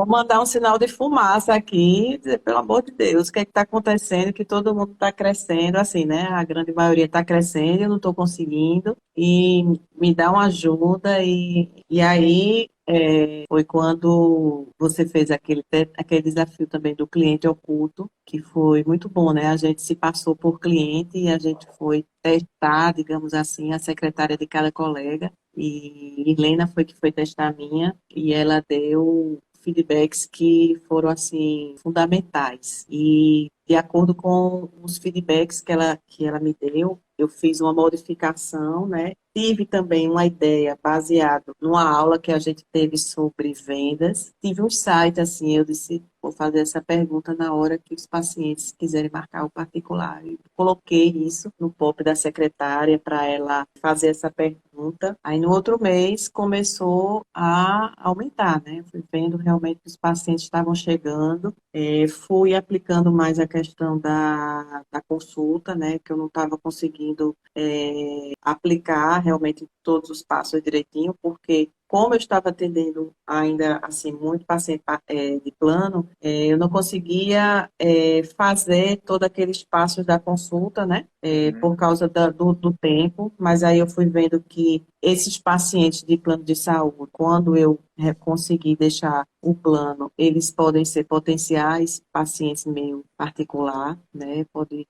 mandar um sinal de fumaça aqui, dizer, pelo amor de Deus, o que é que está acontecendo? Que todo mundo está crescendo, assim, né? A grande maioria está crescendo, eu não estou conseguindo, e me dá uma ajuda, e aí foi quando você fez aquele desafio também do cliente oculto, que foi muito bom, né? A gente se passou por cliente e a gente foi testar, digamos assim, a secretária de cada colega. E Helena foi que foi testar a minha e ela deu feedbacks que foram assim fundamentais. E de acordo com os feedbacks que ela me deu, eu fiz uma modificação, né? Tive também uma ideia baseada numa aula que a gente teve sobre vendas. Tive um site assim, eu disse, vou fazer essa pergunta na hora que os pacientes quiserem marcar o particular. E coloquei isso no pop da secretária para ela fazer essa pergunta. Aí no outro mês começou a aumentar, né? Fui vendo realmente que os pacientes estavam chegando. Fui aplicando mais a questão da consulta, né? Que eu não estava conseguindo aplicar realmente todos os passos direitinho, porque como eu estava atendendo ainda assim muito paciente de plano, eu não conseguia fazer todos aqueles passos da consulta, né? Uhum. Por causa do tempo, mas aí eu fui vendo que esses pacientes de plano de saúde, quando eu conseguir deixar o plano, eles podem ser potenciais pacientes meu particular, né? Pode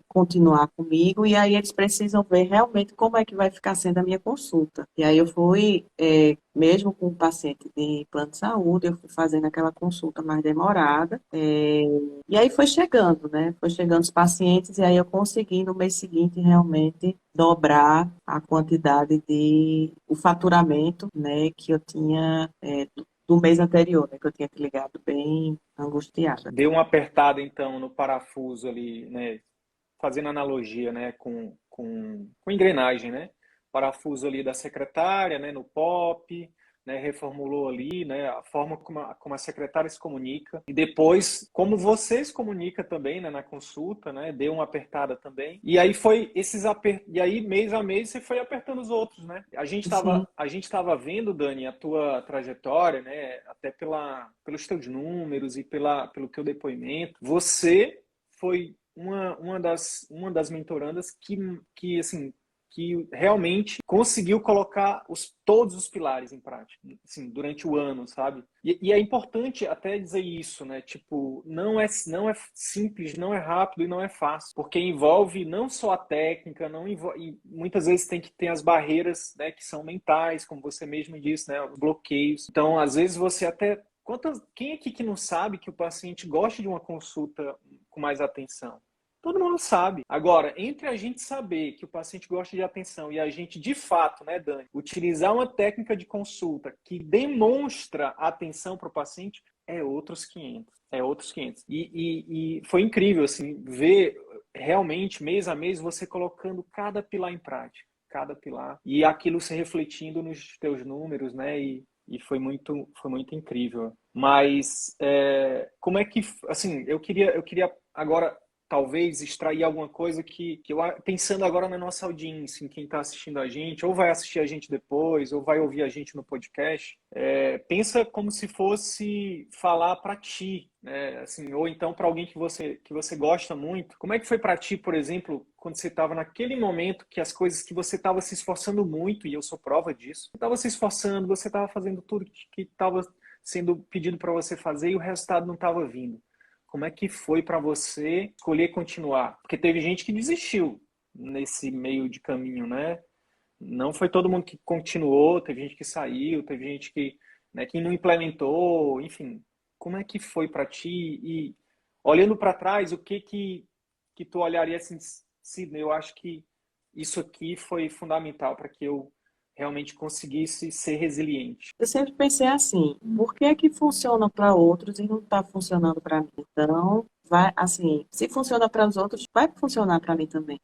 continuar comigo, e aí eles precisam ver realmente como é que vai ficar sendo a minha consulta. E aí eu fui, mesmo com o paciente de plano de saúde, eu fui fazendo aquela consulta mais demorada, e aí foi chegando, né? Foi chegando os pacientes, e aí eu consegui no mês seguinte realmente dobrar a quantidade o faturamento, né, que eu tinha do mês anterior, né, que eu tinha te ligado bem angustiada. Deu uma apertada, então, no parafuso ali, né? Fazendo analogia, né, com engrenagem, né? Parafuso ali da secretária, né, no POP, né, reformulou ali, né, a forma como a secretária se comunica. E depois, como você se comunica também, né, na consulta, né? Deu uma apertada também. E aí foi e aí mês a mês você foi apertando os outros, né? A gente Sim. estava a gente estava vendo, Dani, a tua trajetória, né, até pelos teus números e pelo teu depoimento. Você foi uma das mentorandas que assim, que realmente conseguiu colocar todos os pilares em prática, assim, durante o ano, sabe? E é importante até dizer isso, né? Tipo, não é simples, não é rápido e não é fácil, porque envolve não só a técnica, não envolve, e muitas vezes tem que ter as barreiras, né, que são mentais, como você mesmo disse, né, os bloqueios. Então, às vezes você até quem aqui que não sabe que o paciente gosta de uma consulta com mais atenção? Todo mundo sabe. Agora, entre a gente saber que o paciente gosta de atenção e a gente, de fato, né, Dani, utilizar uma técnica de consulta que demonstra atenção para o paciente, é outros 500. É outros 500. E foi incrível, assim, ver realmente, mês a mês, você colocando cada pilar em prática. Cada pilar. E aquilo se refletindo nos teus números, né? E foi muito incrível. Mas como é que, assim, eu queria agora talvez extrair alguma coisa que eu, pensando agora na nossa audiência, em quem está assistindo a gente, ou vai assistir a gente depois, ou vai ouvir a gente no podcast, pensa como se fosse falar para ti, né? Assim, ou então para alguém que você gosta muito. Como é que foi para ti, por exemplo, quando você estava naquele momento que as coisas que você estava se esforçando muito, e eu sou prova disso, você estava se esforçando, você estava fazendo tudo que estava sendo pedido para você fazer e o resultado não estava vindo. Como é que foi para você escolher continuar? Porque teve gente que desistiu nesse meio de caminho, né? Não foi todo mundo que continuou, teve gente que saiu, teve gente que, né, que não implementou, enfim. Como é que foi para ti? E olhando para trás, o que tu olharia assim, Sidney, eu acho que isso aqui foi fundamental para que eu realmente conseguisse ser resiliente. Eu sempre pensei assim, por que é que funciona para outros e não está funcionando para mim? Então, vai, assim, se funciona para os outros, vai funcionar para mim também.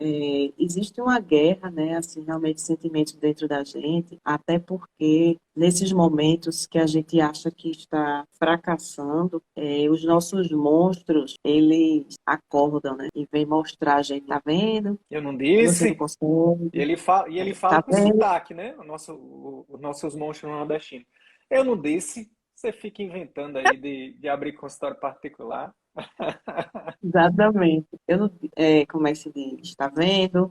Existe uma guerra, né, assim, realmente sentimentos dentro da gente, até porque nesses momentos que a gente acha que está fracassando, os nossos monstros, eles acordam, né, e vem mostrar a gente, tá vendo? Eu não Você não disse? consegue, E ele fala tá com vendo? sotaque, né? Os nossos monstros nordestinos. Eu não disse, você fica inventando aí de abrir consultório particular. Exatamente. Eu não, como é que se diz? Está vendo?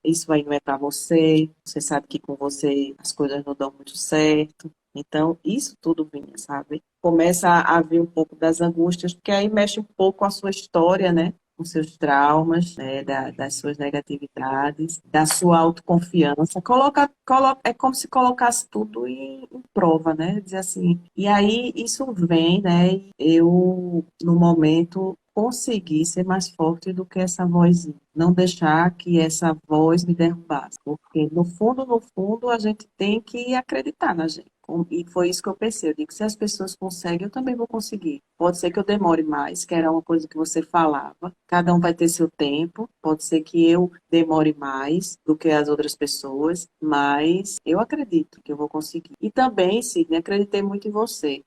Isso aí não é para você. Você sabe que com você as coisas não dão muito certo. Então, isso tudo vinha, sabe? Começa a vir um pouco das angústias, porque aí mexe um pouco com a sua história, né? Com seus traumas, né? Das suas negatividades, da sua autoconfiança. É como se colocasse tudo em prova, né? Dizer assim. E aí isso vem, né? Eu, no momento, conseguir ser mais forte do que essa vozinha. Não deixar que essa voz me derrubasse. Porque, no fundo, a gente tem que acreditar na gente. E foi isso que eu pensei. Eu digo, se as pessoas conseguem, eu também vou conseguir. Pode ser que eu demore mais, que era uma coisa que você falava. Cada um vai ter seu tempo. Pode ser que eu demore mais do que as outras pessoas, mas eu acredito que eu vou conseguir. E também, Sidney, acreditei muito em você.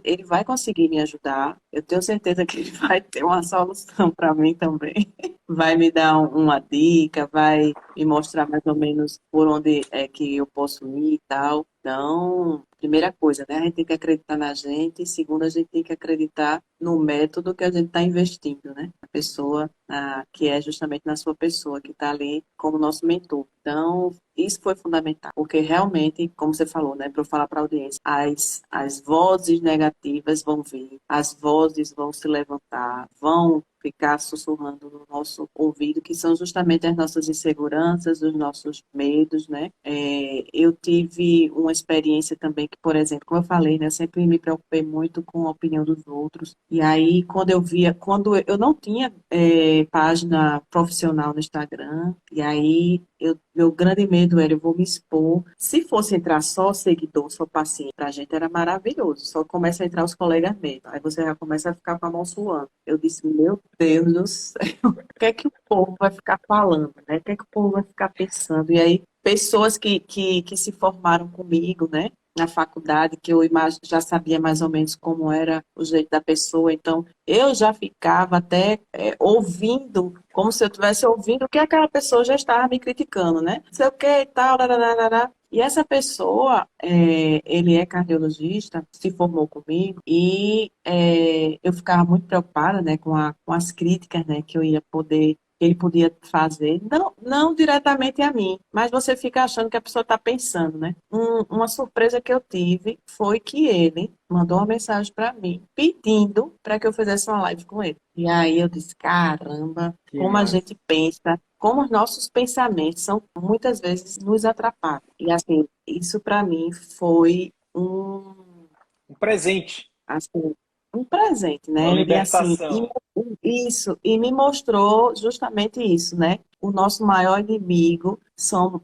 Ele vai conseguir me ajudar. Eu tenho certeza que ele vai ter uma solução para mim também. Vai me dar uma dica, vai me mostrar mais ou menos por onde é que eu posso ir e tal. Então, primeira coisa, né? A gente tem que acreditar na gente. E segundo, a gente tem que acreditar no método que a gente está investindo, né? A pessoa, que é justamente na sua pessoa, que está ali como nosso mentor. Então, isso foi fundamental, porque realmente, como você falou, né, para eu falar para a audiência, as vozes negativas vão vir, as vozes vão se levantar, vão ficar sussurrando no nosso ouvido, que são justamente as nossas inseguranças, os nossos medos, né? Eu tive uma experiência também que, por exemplo, como eu falei, né, eu sempre me preocupei muito com a opinião dos outros. E aí, quando eu não tinha página profissional no Instagram, e aí meu grande medo era, eu vou me expor. Se fosse entrar só seguidor, só paciente, pra gente era maravilhoso. Só começa a entrar os colegas mesmo. Aí você já começa a ficar com a mão suando. Eu disse, meu Deus do céu, o que é que o povo vai ficar falando, né? O que é que o povo vai ficar pensando? E aí, pessoas que se formaram comigo, né? Na faculdade, que eu já sabia mais ou menos como era o jeito da pessoa, então eu já ficava até ouvindo, como se eu estivesse ouvindo o que aquela pessoa já estava me criticando, né? Não sei o que e tal, lararara. E essa pessoa, ele é cardiologista, se formou comigo, e eu ficava muito preocupada, né, com as críticas, né, que eu ia poder que ele podia fazer, não diretamente a mim, mas você fica achando que a pessoa está pensando, né? Uma surpresa que eu tive foi que ele mandou uma mensagem para mim, pedindo para que eu fizesse uma live com ele. E aí eu disse, caramba, Que como a massa. gente pensa, como os nossos pensamentos são muitas vezes nos atrapalham. E assim, isso para mim foi Um presente, assim, um presente, uma né? E assim, libertação. Isso, e me mostrou justamente isso, né? O nosso maior inimigo são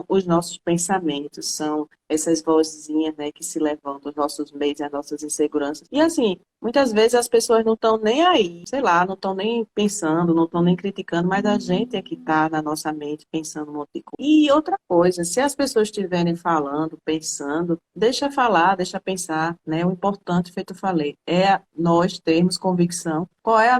os nossos pensamentos, são essas vozinhas, né, que se levantam, os nossos medos, as nossas inseguranças. E assim, muitas vezes as pessoas não estão nem aí, sei lá, não estão nem pensando, não estão nem criticando, mas a gente é que está na nossa mente pensando um monte de coisa. E outra coisa, se as pessoas estiverem falando, pensando, deixa falar, deixa pensar, né? O importante, feito eu falei, é nós termos convicção. Qual é a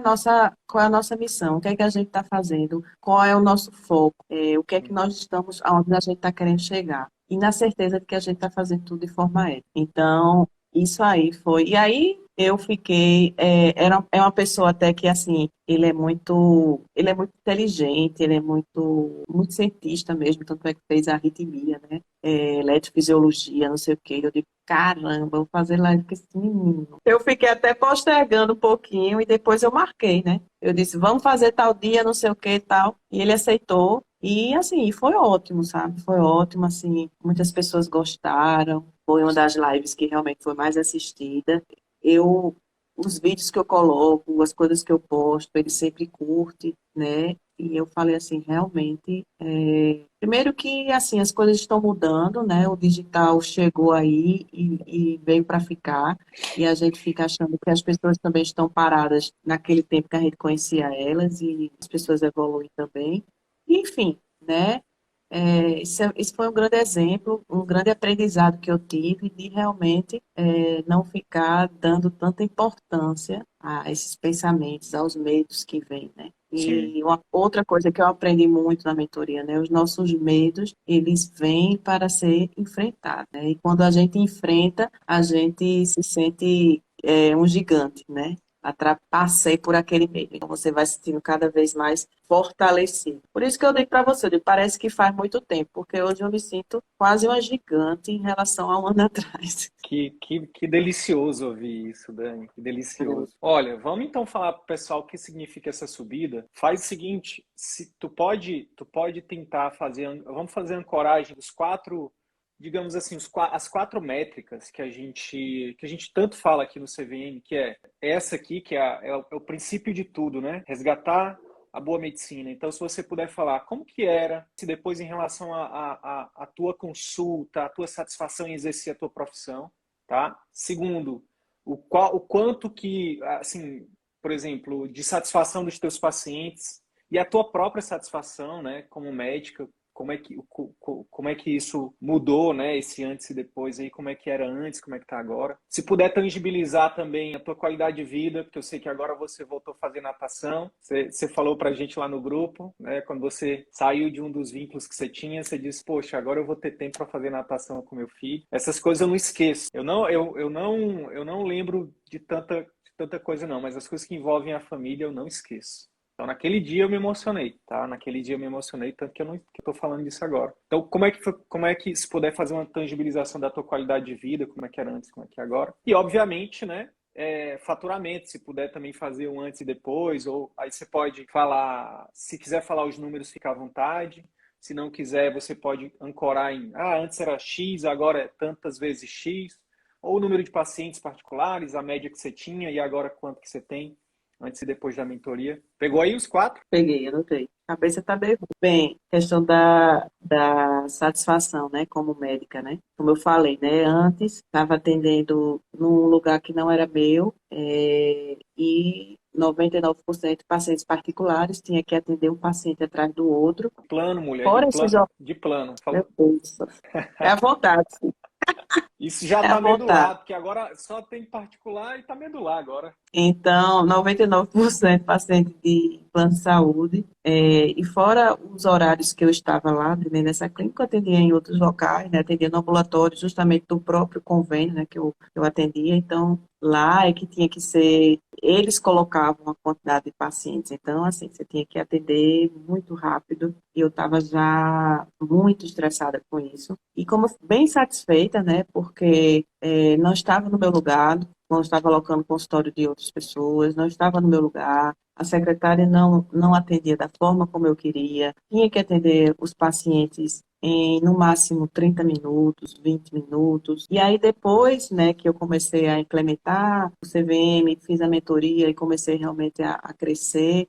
nossa missão? O que é que a gente está fazendo? Qual é o nosso foco? O que é que nós estamos, aonde a gente está querendo chegar? E na certeza de que a gente está fazendo tudo de forma ética. Então, isso aí foi. E aí eu fiquei, é uma pessoa até que assim, ele é muito inteligente, ele é muito cientista mesmo, tanto é que fez arritmia, né? Eletrofisiologia, não sei o quê. Eu digo, caramba, eu vou fazer live com esse menino. Eu fiquei até postergando um pouquinho e depois eu marquei, né? Eu disse, vamos fazer tal dia, não sei o que e tal. E ele aceitou. E assim, foi ótimo, sabe? Foi ótimo, assim, muitas pessoas gostaram. Foi uma das lives que realmente foi mais assistida. Eu, os vídeos que eu coloco, as coisas que eu posto, ele sempre curte, né? E eu falei assim, realmente, primeiro que assim as coisas estão mudando, né? O digital chegou aí e veio para ficar, e a gente fica achando que as pessoas também estão paradas naquele tempo que a gente conhecia elas, e as pessoas evoluem também. Enfim, né? Isso foi um grande exemplo, um grande aprendizado que eu tive de realmente não ficar dando tanta importância a esses pensamentos, aos medos que vêm, né? Sim. E uma outra coisa que eu aprendi muito na mentoria, né? Os nossos medos, eles vêm para ser enfrentados, né? E quando a gente enfrenta, a gente se sente um gigante, né? Passei por aquele meio. Então você vai se sentindo cada vez mais fortalecido. Por isso que eu digo para você, eu digo, parece que faz muito tempo, porque hoje eu me sinto quase uma gigante em relação a um ano atrás. Que delicioso ouvir isso, Dani. Que delicioso. Olha, vamos então falar para o pessoal o que significa essa subida. Faz o seguinte, se tu pode tentar fazer, vamos fazer a ancoragem dos quatro, digamos assim, as quatro métricas que a gente tanto fala aqui no CVM, que é essa aqui, que é o princípio de tudo, né? Resgatar a boa medicina. Então, se você puder falar como que era, se depois em relação à tua consulta, a tua satisfação em exercer a tua profissão, tá? Segundo, o quanto que, assim, por exemplo, de satisfação dos teus pacientes e a tua própria satisfação, né, como médica, como é que isso mudou, né, esse antes e depois aí, como é que era antes, como é que tá agora. Se puder tangibilizar também a tua qualidade de vida, porque eu sei que agora você voltou a fazer natação, você falou pra gente lá no grupo, né, quando você saiu de um dos vínculos que você tinha, você disse, poxa, agora eu vou ter tempo para fazer natação com meu filho. Essas coisas eu não esqueço. Eu não lembro de tanta coisa não, mas as coisas que envolvem a família eu não esqueço. Então, naquele dia eu me emocionei, tá? Naquele dia eu me emocionei, tanto que eu tô falando disso agora. Então, como é que se puder fazer uma tangibilização da tua qualidade de vida, como é que era antes, como é que é agora? E, obviamente, né, faturamento, se puder também fazer um antes e depois, ou aí você pode falar, se quiser falar os números, fica à vontade. Se não quiser, você pode ancorar antes era X, agora é tantas vezes X, ou o número de pacientes particulares, a média que você tinha e agora quanto que você tem antes e depois da mentoria. Pegou aí os quatro? Peguei, anotei. A cabeça está bem. Questão da satisfação, né, como médica, né? Como eu falei, né, antes estava atendendo num lugar que não era meu, e 99% de pacientes particulares, tinha que atender um paciente atrás do outro. Plano, mulher, Fora esses, de plano. meu Deus, é a vontade, Isso já é a tá vontade. medular, porque agora só tem particular e tá medular agora. Então, 99% paciente de plano de saúde, e fora os horários que eu estava lá, atendendo nessa clínica, eu atendia em outros locais, né, atendia no ambulatório, justamente do próprio convênio, né, que eu atendia, então, lá é que tinha que ser, eles colocavam a quantidade de pacientes, então, assim, você tinha que atender muito rápido, e eu estava já muito estressada com isso, e como bem satisfeita, né, porque não estava no meu lugar, não estava alocando consultório de outras pessoas, não estava no meu lugar, a secretária não atendia da forma como eu queria, tinha que atender os pacientes em, no máximo, 30 minutos, 20 minutos. E aí, depois, né, que eu comecei a implementar o CVM, fiz a mentoria e comecei realmente a crescer,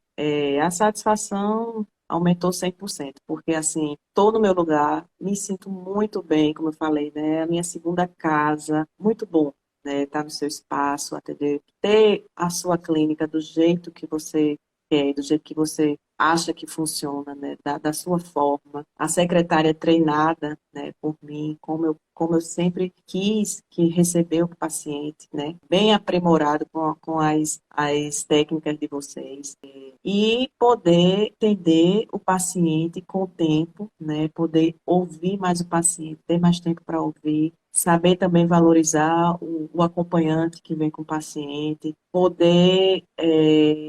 a satisfação aumentou 100%, porque, assim, estou no meu lugar, me sinto muito bem, como eu falei, né, a minha segunda casa, muito bom, né, estar no seu espaço, atender, ter a sua clínica do jeito que você quer, do jeito que você acha que funciona, né, da sua forma. A secretária treinada, né, por mim, como eu sempre quis que receber o paciente, né, bem aprimorado com as técnicas de vocês. E poder entender o paciente com o tempo, né, poder ouvir mais o paciente, ter mais tempo para ouvir, saber também valorizar o acompanhante que vem com o paciente, poder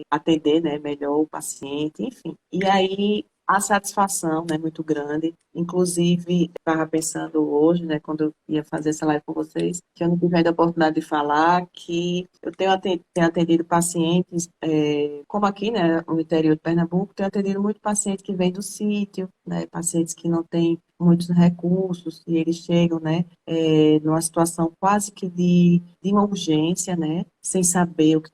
atender, né, melhor o paciente, enfim. E aí a satisfação é, né, muito grande. Inclusive, estava pensando hoje, né, quando eu ia fazer essa live com vocês, que eu não tive ainda a oportunidade de falar que eu tenho atendido pacientes, como aqui, né, no interior de Pernambuco, tenho atendido muito paciente que vem do sítio, né, pacientes que não têm muitos recursos e eles chegam, né, numa situação quase que de uma urgência, né, sem saber o que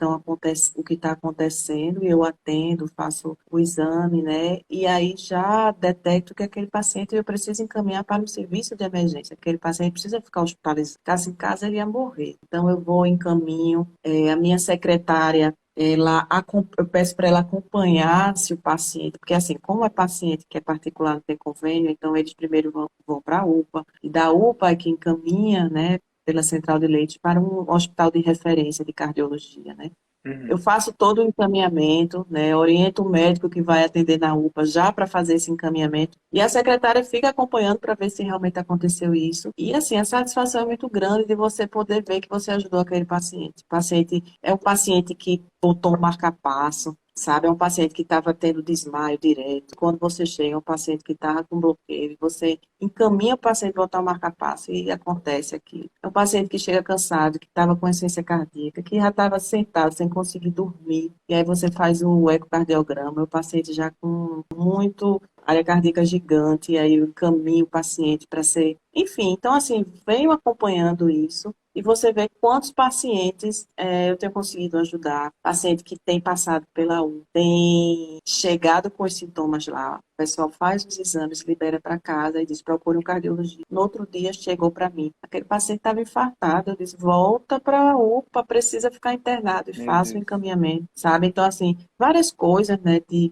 está acontecendo, e eu atendo, faço o exame, né, e aí já detecto que aquele paciente eu preciso encaminhar para um serviço de emergência, aquele paciente precisa ficar hospitalizado, caso em casa ele ia morrer. Então eu vou encaminho, a minha secretária eu peço para ela acompanhar se o paciente, porque assim, como é paciente que é particular, não tem convênio, então eles primeiro vão para a UPA, e da UPA é que encaminha, né, pela central de leite para um hospital de referência de cardiologia, né. Eu Uhum. faço todo o encaminhamento, né? Oriento o médico que vai atender na UPA já para fazer esse encaminhamento. E a secretária fica acompanhando para ver se realmente aconteceu isso. E assim, a satisfação é muito grande de você poder ver que você ajudou aquele paciente. O paciente é um paciente que botou um marca-passo, sabe? É um paciente que estava tendo desmaio direto. Quando você chega, é um paciente que estava com bloqueio, você encaminha o paciente para botar o marca-passo e acontece aqui. É um paciente que chega cansado, que estava com insuficiência cardíaca, que já estava sentado sem conseguir dormir. E aí você faz o ecocardiograma, o paciente já com muito área cardíaca gigante, e aí eu encaminho o paciente para ser. Enfim, então assim, venho acompanhando isso. E você vê quantos pacientes eu tenho conseguido ajudar. Paciente que tem passado pela U, tem chegado com os sintomas lá. O pessoal faz os exames, libera para casa e diz, procure um cardiologista. No outro dia chegou para mim. Aquele paciente estava infartado. Eu disse, volta para a UPA, precisa ficar internado e Meu faça o Deus. encaminhamento, sabe? Então, assim, várias coisas, né, de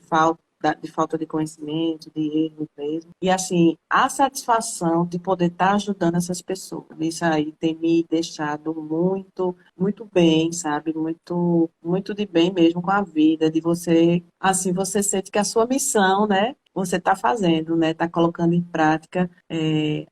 falta de falta de conhecimento, de erro mesmo. E, assim, a satisfação de poder estar ajudando essas pessoas. Isso aí tem me deixado muito, muito bem, sabe? Muito, muito de bem mesmo com a vida, de você, assim, você sente que a sua missão, né? Você está fazendo, né? Está colocando em prática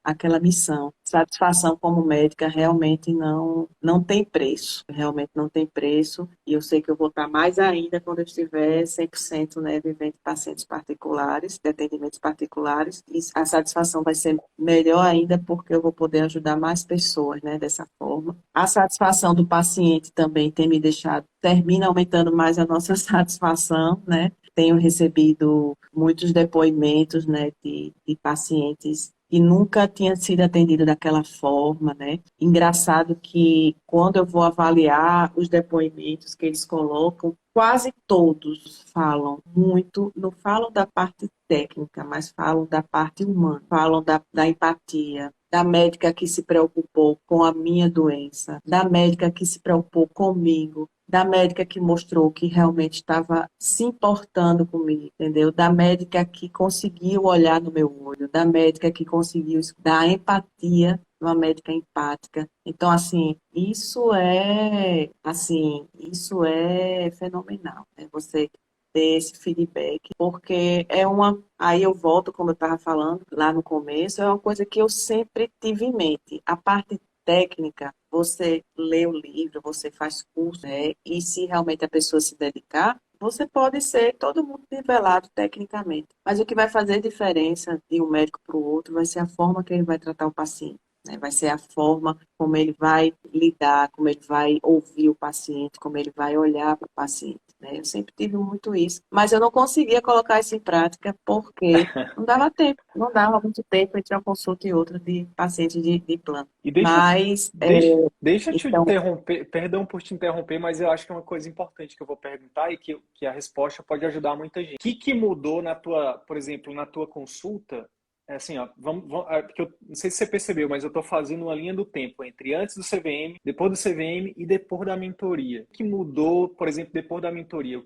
aquela missão. Satisfação como médica realmente não tem preço, realmente não tem preço. E eu sei que eu vou estar mais ainda quando eu estiver 100%, né, vivendo de pacientes particulares, de atendimentos particulares. E a satisfação vai ser melhor ainda porque eu vou poder ajudar mais pessoas, né, dessa forma. A satisfação do paciente também tem me deixado, termina aumentando mais a nossa satisfação, né? Tenho recebido muitos depoimentos, né, de pacientes que nunca tinha sido atendido daquela forma, né? Engraçado que quando eu vou avaliar os depoimentos que eles colocam, quase todos falam muito, não falam da parte técnica, mas falam da parte humana, falam da empatia, da médica que se preocupou com a minha doença, da médica que se preocupou comigo, da médica que mostrou que realmente estava se importando comigo, entendeu? Da médica que conseguiu olhar no meu olho, da médica que conseguiu dar empatia, uma médica empática. Então, isso é fenomenal, né? Você ter esse feedback, porque aí eu volto, como eu estava falando lá no começo, é uma coisa que eu sempre tive em mente. A parte técnica, você lê o livro, você faz curso, né? E se realmente a pessoa se dedicar, você pode ser todo mundo nivelado tecnicamente. Mas o que vai fazer diferença de um médico para o outro vai ser a forma que ele vai tratar o paciente, né? Vai ser a forma como ele vai lidar, como ele vai ouvir o paciente, como ele vai olhar para o paciente. né? Eu sempre tive muito isso, mas eu não conseguia colocar isso em prática porque não dava tempo, não dava muito tempo entre uma consulta e outra de paciente de plano. E Mas, deixa eu te então, interromper, perdão por te interromper, mas eu acho que é uma coisa importante que eu vou perguntar e que a resposta pode ajudar muita gente. O que mudou na tua, por exemplo, na tua consulta? É assim, ó, porque eu não sei se você percebeu, mas eu estou fazendo uma linha do tempo entre antes do CVM, depois do CVM e depois da mentoria. O que mudou, por exemplo, depois da mentoria?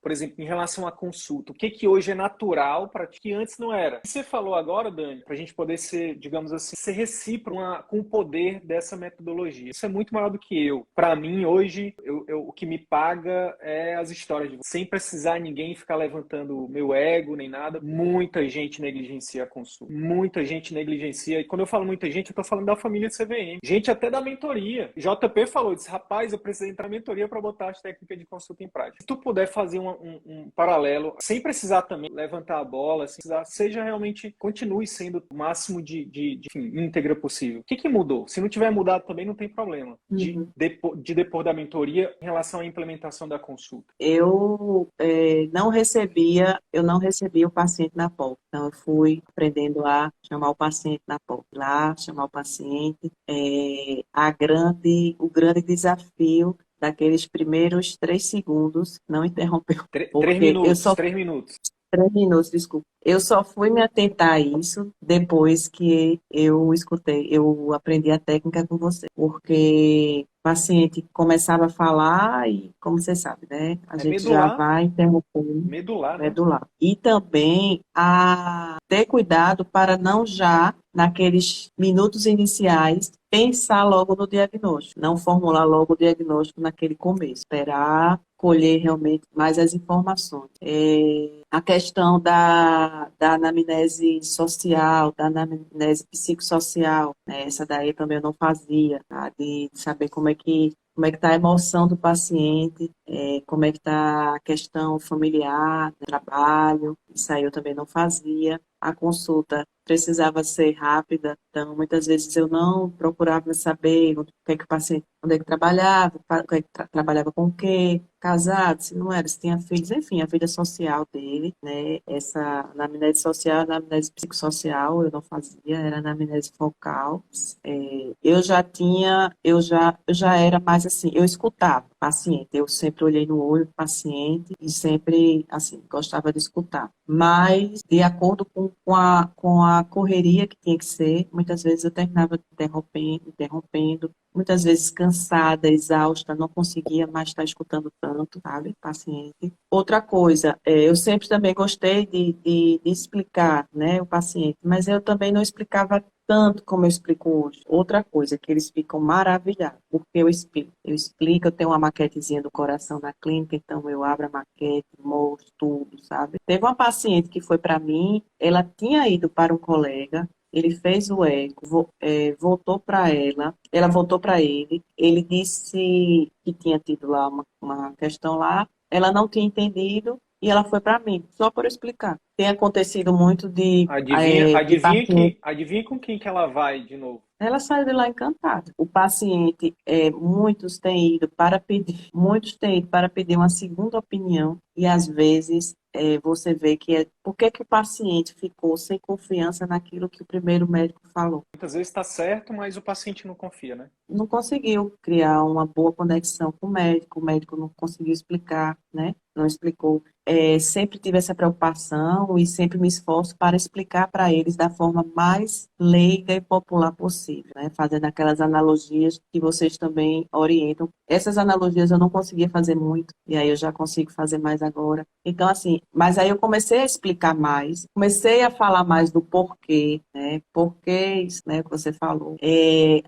Por exemplo, em relação à consulta, o que hoje é natural para ti que antes não era? O que você falou agora, Dani, para a gente poder ser, digamos assim, ser recíproco com o poder dessa metodologia. Isso é muito maior do que eu. Para mim, hoje, o que me paga é as histórias de sem precisar ninguém ficar levantando o meu ego nem nada. Muita gente negligencia a consulta. Muita gente negligencia. E quando eu falo muita gente, eu tô falando da família CVM. Gente até da mentoria. JP falou, disse, rapaz, eu preciso entrar na mentoria para botar as técnicas de consulta em prática. Se tu puder fazer um paralelo, sem precisar também levantar a bola, sem precisar, seja realmente, continue sendo o máximo enfim, íntegra possível. O que mudou? Se não tiver mudado também, não tem problema. uhum. Depois da mentoria, em relação à implementação da consulta. Eu não recebia o paciente na POC. Então, eu fui aprendendo a chamar o paciente na POC, lá, chamar o paciente. O grande desafio daqueles primeiros 3 segundos, não interrompeu, Três porque eu minutos, só 3 minutos. 3 minutos, desculpa. Eu só fui me atentar a isso depois que eu aprendi a técnica com você. Porque o paciente começava a falar e, como você sabe, né? A É gente já medular, vai interrompendo, medular, né? medular. E também a ter cuidado para não já, naqueles minutos iniciais, pensar logo no diagnóstico. Não formular logo o diagnóstico naquele começo. Esperar colher realmente mais as informações. A questão da anamnese social, da anamnese psicossocial, né? Essa daí também eu não fazia, tá? De saber como é que está a emoção do paciente, como é que está a questão familiar, trabalho, isso aí eu também não fazia. A consulta precisava ser rápida, então muitas vezes eu não procurava saber o que é que o paciente, onde é que trabalhava, o que é que trabalhava com o quê, casado, se não era, se tinha filhos, enfim, a vida social dele, né? Essa anamnese social, anamnese psicossocial eu não fazia, era anamnese focal. Eu já era mais assim, eu escutava o paciente, eu sempre olhei no olho do paciente e sempre, assim, gostava de escutar. Mas, de acordo com a correria que tinha que ser, muitas vezes eu terminava interrompendo, muitas vezes cansada, exausta, não conseguia mais estar escutando tanto, sabe, paciente. Outra coisa, eu sempre também gostei de explicar, né, o paciente, mas eu também não explicava tanto como eu explico hoje. Outra coisa, que eles ficam maravilhados, porque eu tenho uma maquetezinha do coração na clínica, então eu abro a maquete, mostro tudo, sabe? Teve uma paciente que foi para mim, ela tinha ido para um colega, ele fez o eco, voltou para ela voltou para ele disse que tinha tido lá uma questão lá, ela não tinha entendido e ela foi para mim, só por explicar. Tem acontecido muito de paciente. Adivinha com quem que ela vai de novo? Ela saiu de lá encantada. O paciente, muitos têm ido para pedir uma segunda opinião e às vezes você vê por que que o paciente ficou sem confiança naquilo que o primeiro médico falou. Muitas vezes está certo, mas o paciente não confia, né? Não conseguiu criar uma boa conexão com o médico não conseguiu explicar, né? Não explicou. Sempre tive essa preocupação e sempre me esforço para explicar para eles da forma mais leiga e popular possível, né? Fazendo aquelas analogias que vocês também orientam. Essas analogias eu não conseguia fazer muito, e aí eu já consigo fazer mais agora. Então, assim, mas aí eu comecei a explicar mais, comecei a falar mais do porquê, né? Porquês, né, que você falou.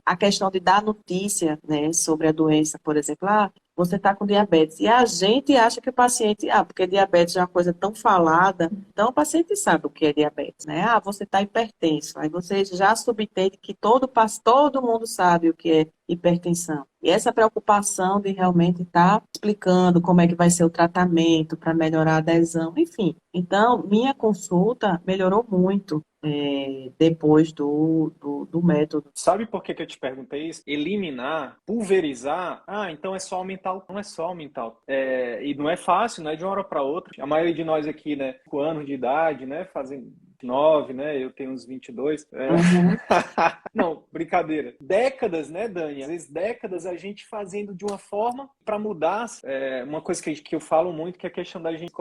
A questão de dar notícia, né, sobre a doença, por exemplo, você está com diabetes. E a gente acha que o paciente, porque diabetes é uma coisa tão falada, então o paciente sabe o que é diabetes, né? Você está hipertenso. Aí você já subentende que todo mundo sabe o que é hipertensão. E essa preocupação de realmente estar explicando como é que vai ser o tratamento para melhorar a adesão, enfim. Então, minha consulta melhorou muito depois do método. Sabe por que que eu te perguntei isso? Eliminar, pulverizar, então é só aumentar não é só aumentar. E não é fácil, não é de uma hora para outra. A maioria de nós aqui, né, 5 anos de idade, né, fazem 9, né? Eu tenho uns 22. Uhum. Não, brincadeira. Décadas, né, Dani? Às vezes décadas a gente fazendo de uma forma para mudar. Uma coisa que eu falo muito que é a questão da gente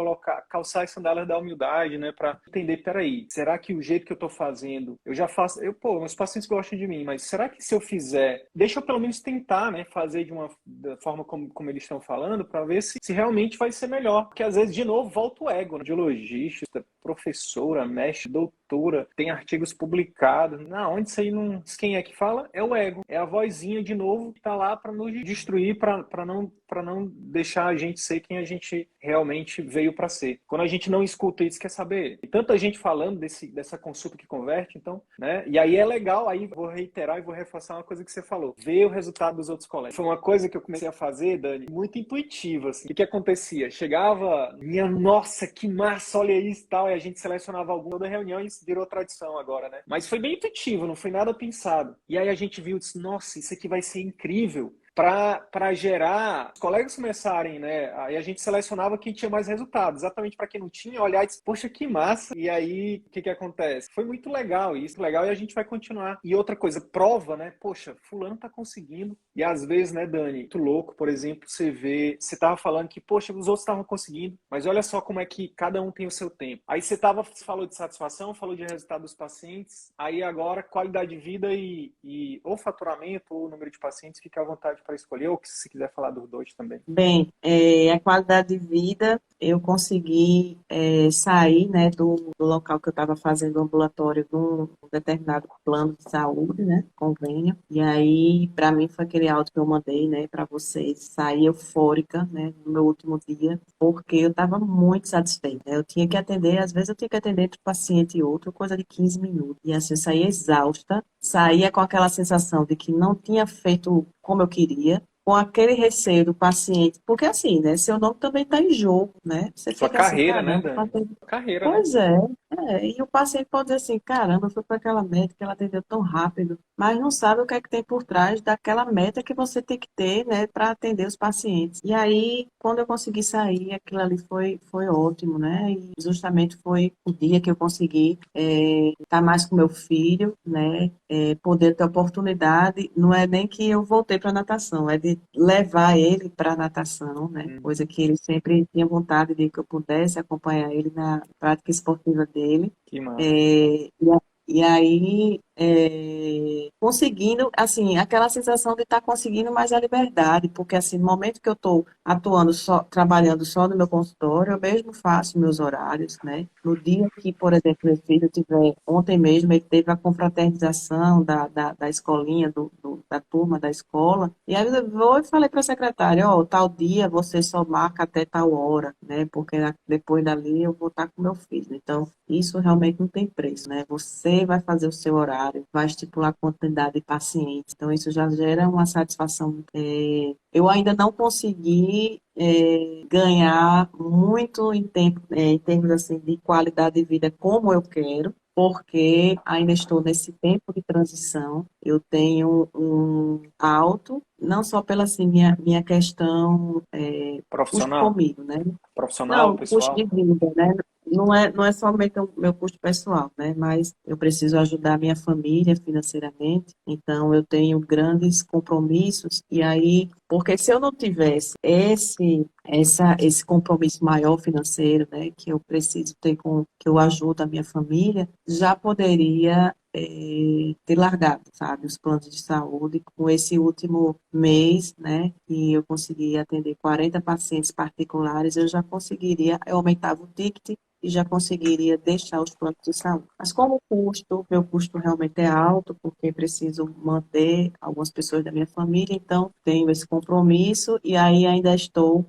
calçar as sandálias da humildade, né? Para entender, peraí, será que o jeito que eu tô fazendo, eu já faço. Meus pacientes gostam de mim, mas será que se eu fizer, deixa eu pelo menos tentar, né? Fazer da forma como eles estão falando, para ver se realmente vai ser melhor. Porque às vezes, de novo, volta o ego, né? Radiologista, professora, mestre, doutora, tem artigos publicados. Onde isso aí não. Quem é que fala? É o ego. É a vozinha de novo que tá lá para nos destruir, para não deixar a gente ser quem a gente realmente veio para ser. Quando a gente não escuta isso, quer saber? E tanta gente falando dessa consulta que converte, então, né? E aí é legal, aí vou reiterar e vou reforçar uma coisa que você falou. Ver o resultado dos outros colegas. Foi uma coisa que eu comecei a fazer, Dani, muito intuitiva, assim. O que acontecia? Chegava, nossa, que massa, olha isso e tal, e a gente selecionava algum toda reunião e isso virou tradição agora, né? Mas foi bem intuitivo, não foi nada pensado. E aí a gente viu, disse, nossa, isso aqui vai ser incrível. Para gerar, os colegas começarem, né? Aí a gente selecionava quem tinha mais resultados, exatamente para quem não tinha, olhar e dizer, poxa, que massa. E aí, o que acontece? Foi muito legal isso, legal, e a gente vai continuar. E outra coisa, prova, né? Poxa, fulano tá conseguindo. E às vezes, né, Dani, muito louco, por exemplo, você tava falando que, poxa, os outros estavam conseguindo, mas olha só como é que cada um tem o seu tempo. Aí você falou de satisfação, falou de resultado dos pacientes, aí agora qualidade de vida e ou faturamento ou número de pacientes, fica à vontade para escolher, ou se quiser falar dos dois também. Bem, a qualidade de vida, eu consegui sair, né, do local que eu estava fazendo o ambulatório de um determinado plano de saúde, né, convênio. E aí, para mim, foi aquele áudio que eu mandei, né, para vocês, sair eufórica, né, no meu último dia, porque eu estava muito satisfeita. Eu tinha que atender, às vezes eu tinha que atender entre um paciente e outro, coisa de 15 minutos. E assim, eu saía exausta, saía com aquela sensação de que não tinha feito como eu queria, com aquele receio do paciente, porque assim, né, seu nome também está em jogo, né? Você Sua fica assim, carreira, né, caramba, Dani? Sua carreira, né? pois e o paciente pode dizer assim, caramba, eu fui para aquela médica, ela atendeu tão rápido, mas não sabe o que é que tem por trás daquela meta que você tem que ter, né, para atender os pacientes. E aí, quando eu consegui sair, aquilo ali foi ótimo, né? E justamente foi o dia que eu consegui estar mais com meu filho, né? Poder ter oportunidade, não é nem que eu voltei para a natação, é de levar ele para a natação, né? Coisa que ele sempre tinha vontade de que eu pudesse acompanhar ele na prática esportiva dele. Que massa. É, e aí, conseguindo, assim, aquela sensação de estar conseguindo mais a liberdade, porque, assim, no momento que eu estou atuando só, trabalhando só no meu consultório, eu mesmo faço meus horários, né? No dia que, por exemplo, meu filho tiver, ontem mesmo, ele teve a confraternização da escolinha, da turma da escola, e aí eu vou e falei para a secretária, tal dia você só marca até tal hora, né? Porque depois dali eu vou estar com meu filho. Então, isso realmente não tem preço, né? Você vai fazer o seu horário, vai estipular a quantidade de pacientes. Então, isso já gera uma satisfação. Eu ainda não consegui ganhar muito em tempo, em termos assim, de qualidade de vida como eu quero, porque ainda estou nesse tempo de transição. Eu tenho um alto, não só pela assim, minha questão custo Profissional? comigo, né? Profissional, Não, custo de pessoal? vida, né? Não é somente o meu custo pessoal, né? Mas eu preciso ajudar a minha família financeiramente, então eu tenho grandes compromissos, e aí, porque se eu não tivesse esse compromisso maior financeiro, né, que eu preciso ter que eu ajudo a minha família, já poderia ter largado, sabe, os planos de saúde. Com esse último mês, né, que eu consegui atender 40 pacientes particulares, eu aumentava o ticket e já conseguiria deixar os planos de saúde. Mas como meu custo realmente é alto, porque preciso manter algumas pessoas da minha família, então tenho esse compromisso e aí ainda estou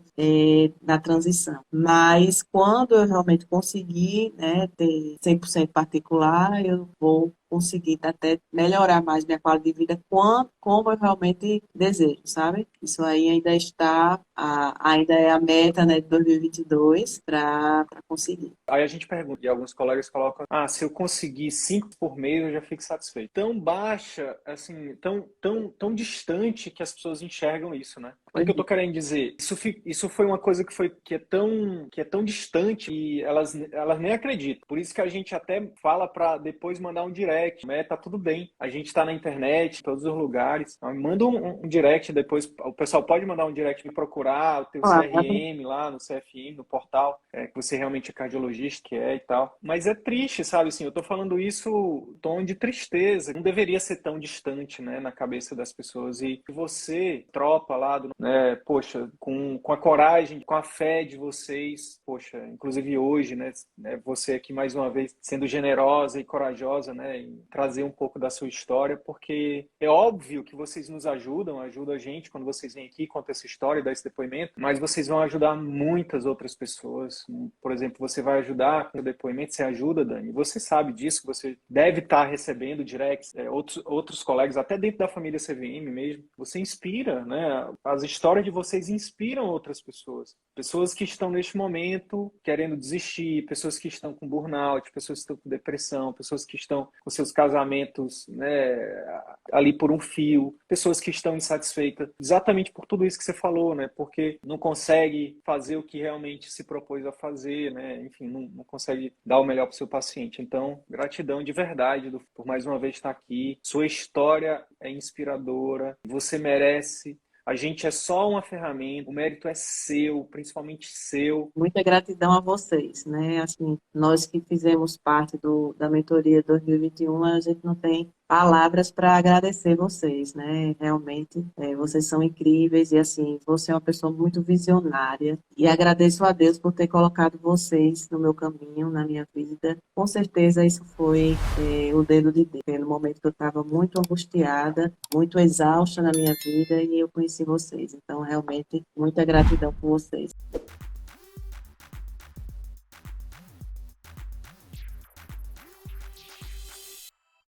na transição. Mas quando eu realmente conseguir, né, ter 100% particular, eu vou conseguir até melhorar mais minha qualidade de vida com como eu realmente desejo, sabe? Isso aí ainda é a meta, né, de 2022 para conseguir. Aí a gente pergunta, e alguns colegas colocam, se eu conseguir 5 por mês, eu já fico satisfeito. Tão baixa, assim, tão distante que as pessoas enxergam isso, né? O que eu tô querendo dizer? Isso foi uma coisa que é tão distante e elas nem acreditam. Por isso que a gente até fala para depois mandar um direct, né? Tá tudo bem. A gente tá na internet, em todos os lugares. Manda um direct depois. O pessoal pode mandar um direct, me procurar, o teu CRM lá no CFM, no portal, que você realmente é cardiologista, que é e tal. Mas é triste, sabe? Assim, eu tô falando isso tom de tristeza. Não deveria ser tão distante, né, na cabeça das pessoas. E você, tropa lá, né, poxa, com a coragem, com a fé de vocês, poxa, inclusive hoje, né, você aqui mais uma vez sendo generosa e corajosa, né, em trazer um pouco da sua história, porque é óbvio que vocês nos ajudam a gente quando vocês vêm aqui, contam essa história, dá esse depoimento, mas vocês vão ajudar muitas outras pessoas. Por exemplo, você vai ajudar com o depoimento, você ajuda, Dani, você sabe disso, você deve estar recebendo directs, outros colegas, até dentro da família CVM mesmo, você inspira, né, as histórias de vocês inspiram outras pessoas. Pessoas que estão neste momento querendo desistir, pessoas que estão com burnout, pessoas que estão com depressão, pessoas que estão com seus casamentos, né, ali por um fio, pessoas que estão insatisfeitas, exatamente por tudo isso que você falou, né, porque não consegue fazer o que realmente se propôs a fazer, né, enfim, não consegue dar o melhor para o seu paciente. Então, gratidão de verdade por mais uma vez estar aqui. Sua história é inspiradora, você merece. A gente é só uma ferramenta, o mérito é seu, principalmente seu. Muita gratidão a vocês, né? Assim, nós que fizemos parte da mentoria 2021, a gente não tem palavras para agradecer vocês, né? Realmente, vocês são incríveis e, assim, você é uma pessoa muito visionária e agradeço a Deus por ter colocado vocês no meu caminho, na minha vida. Com certeza isso foi o dedo de Deus. No momento que eu estava muito angustiada, muito exausta na minha vida e eu conheci vocês. Então, realmente, muita gratidão por vocês.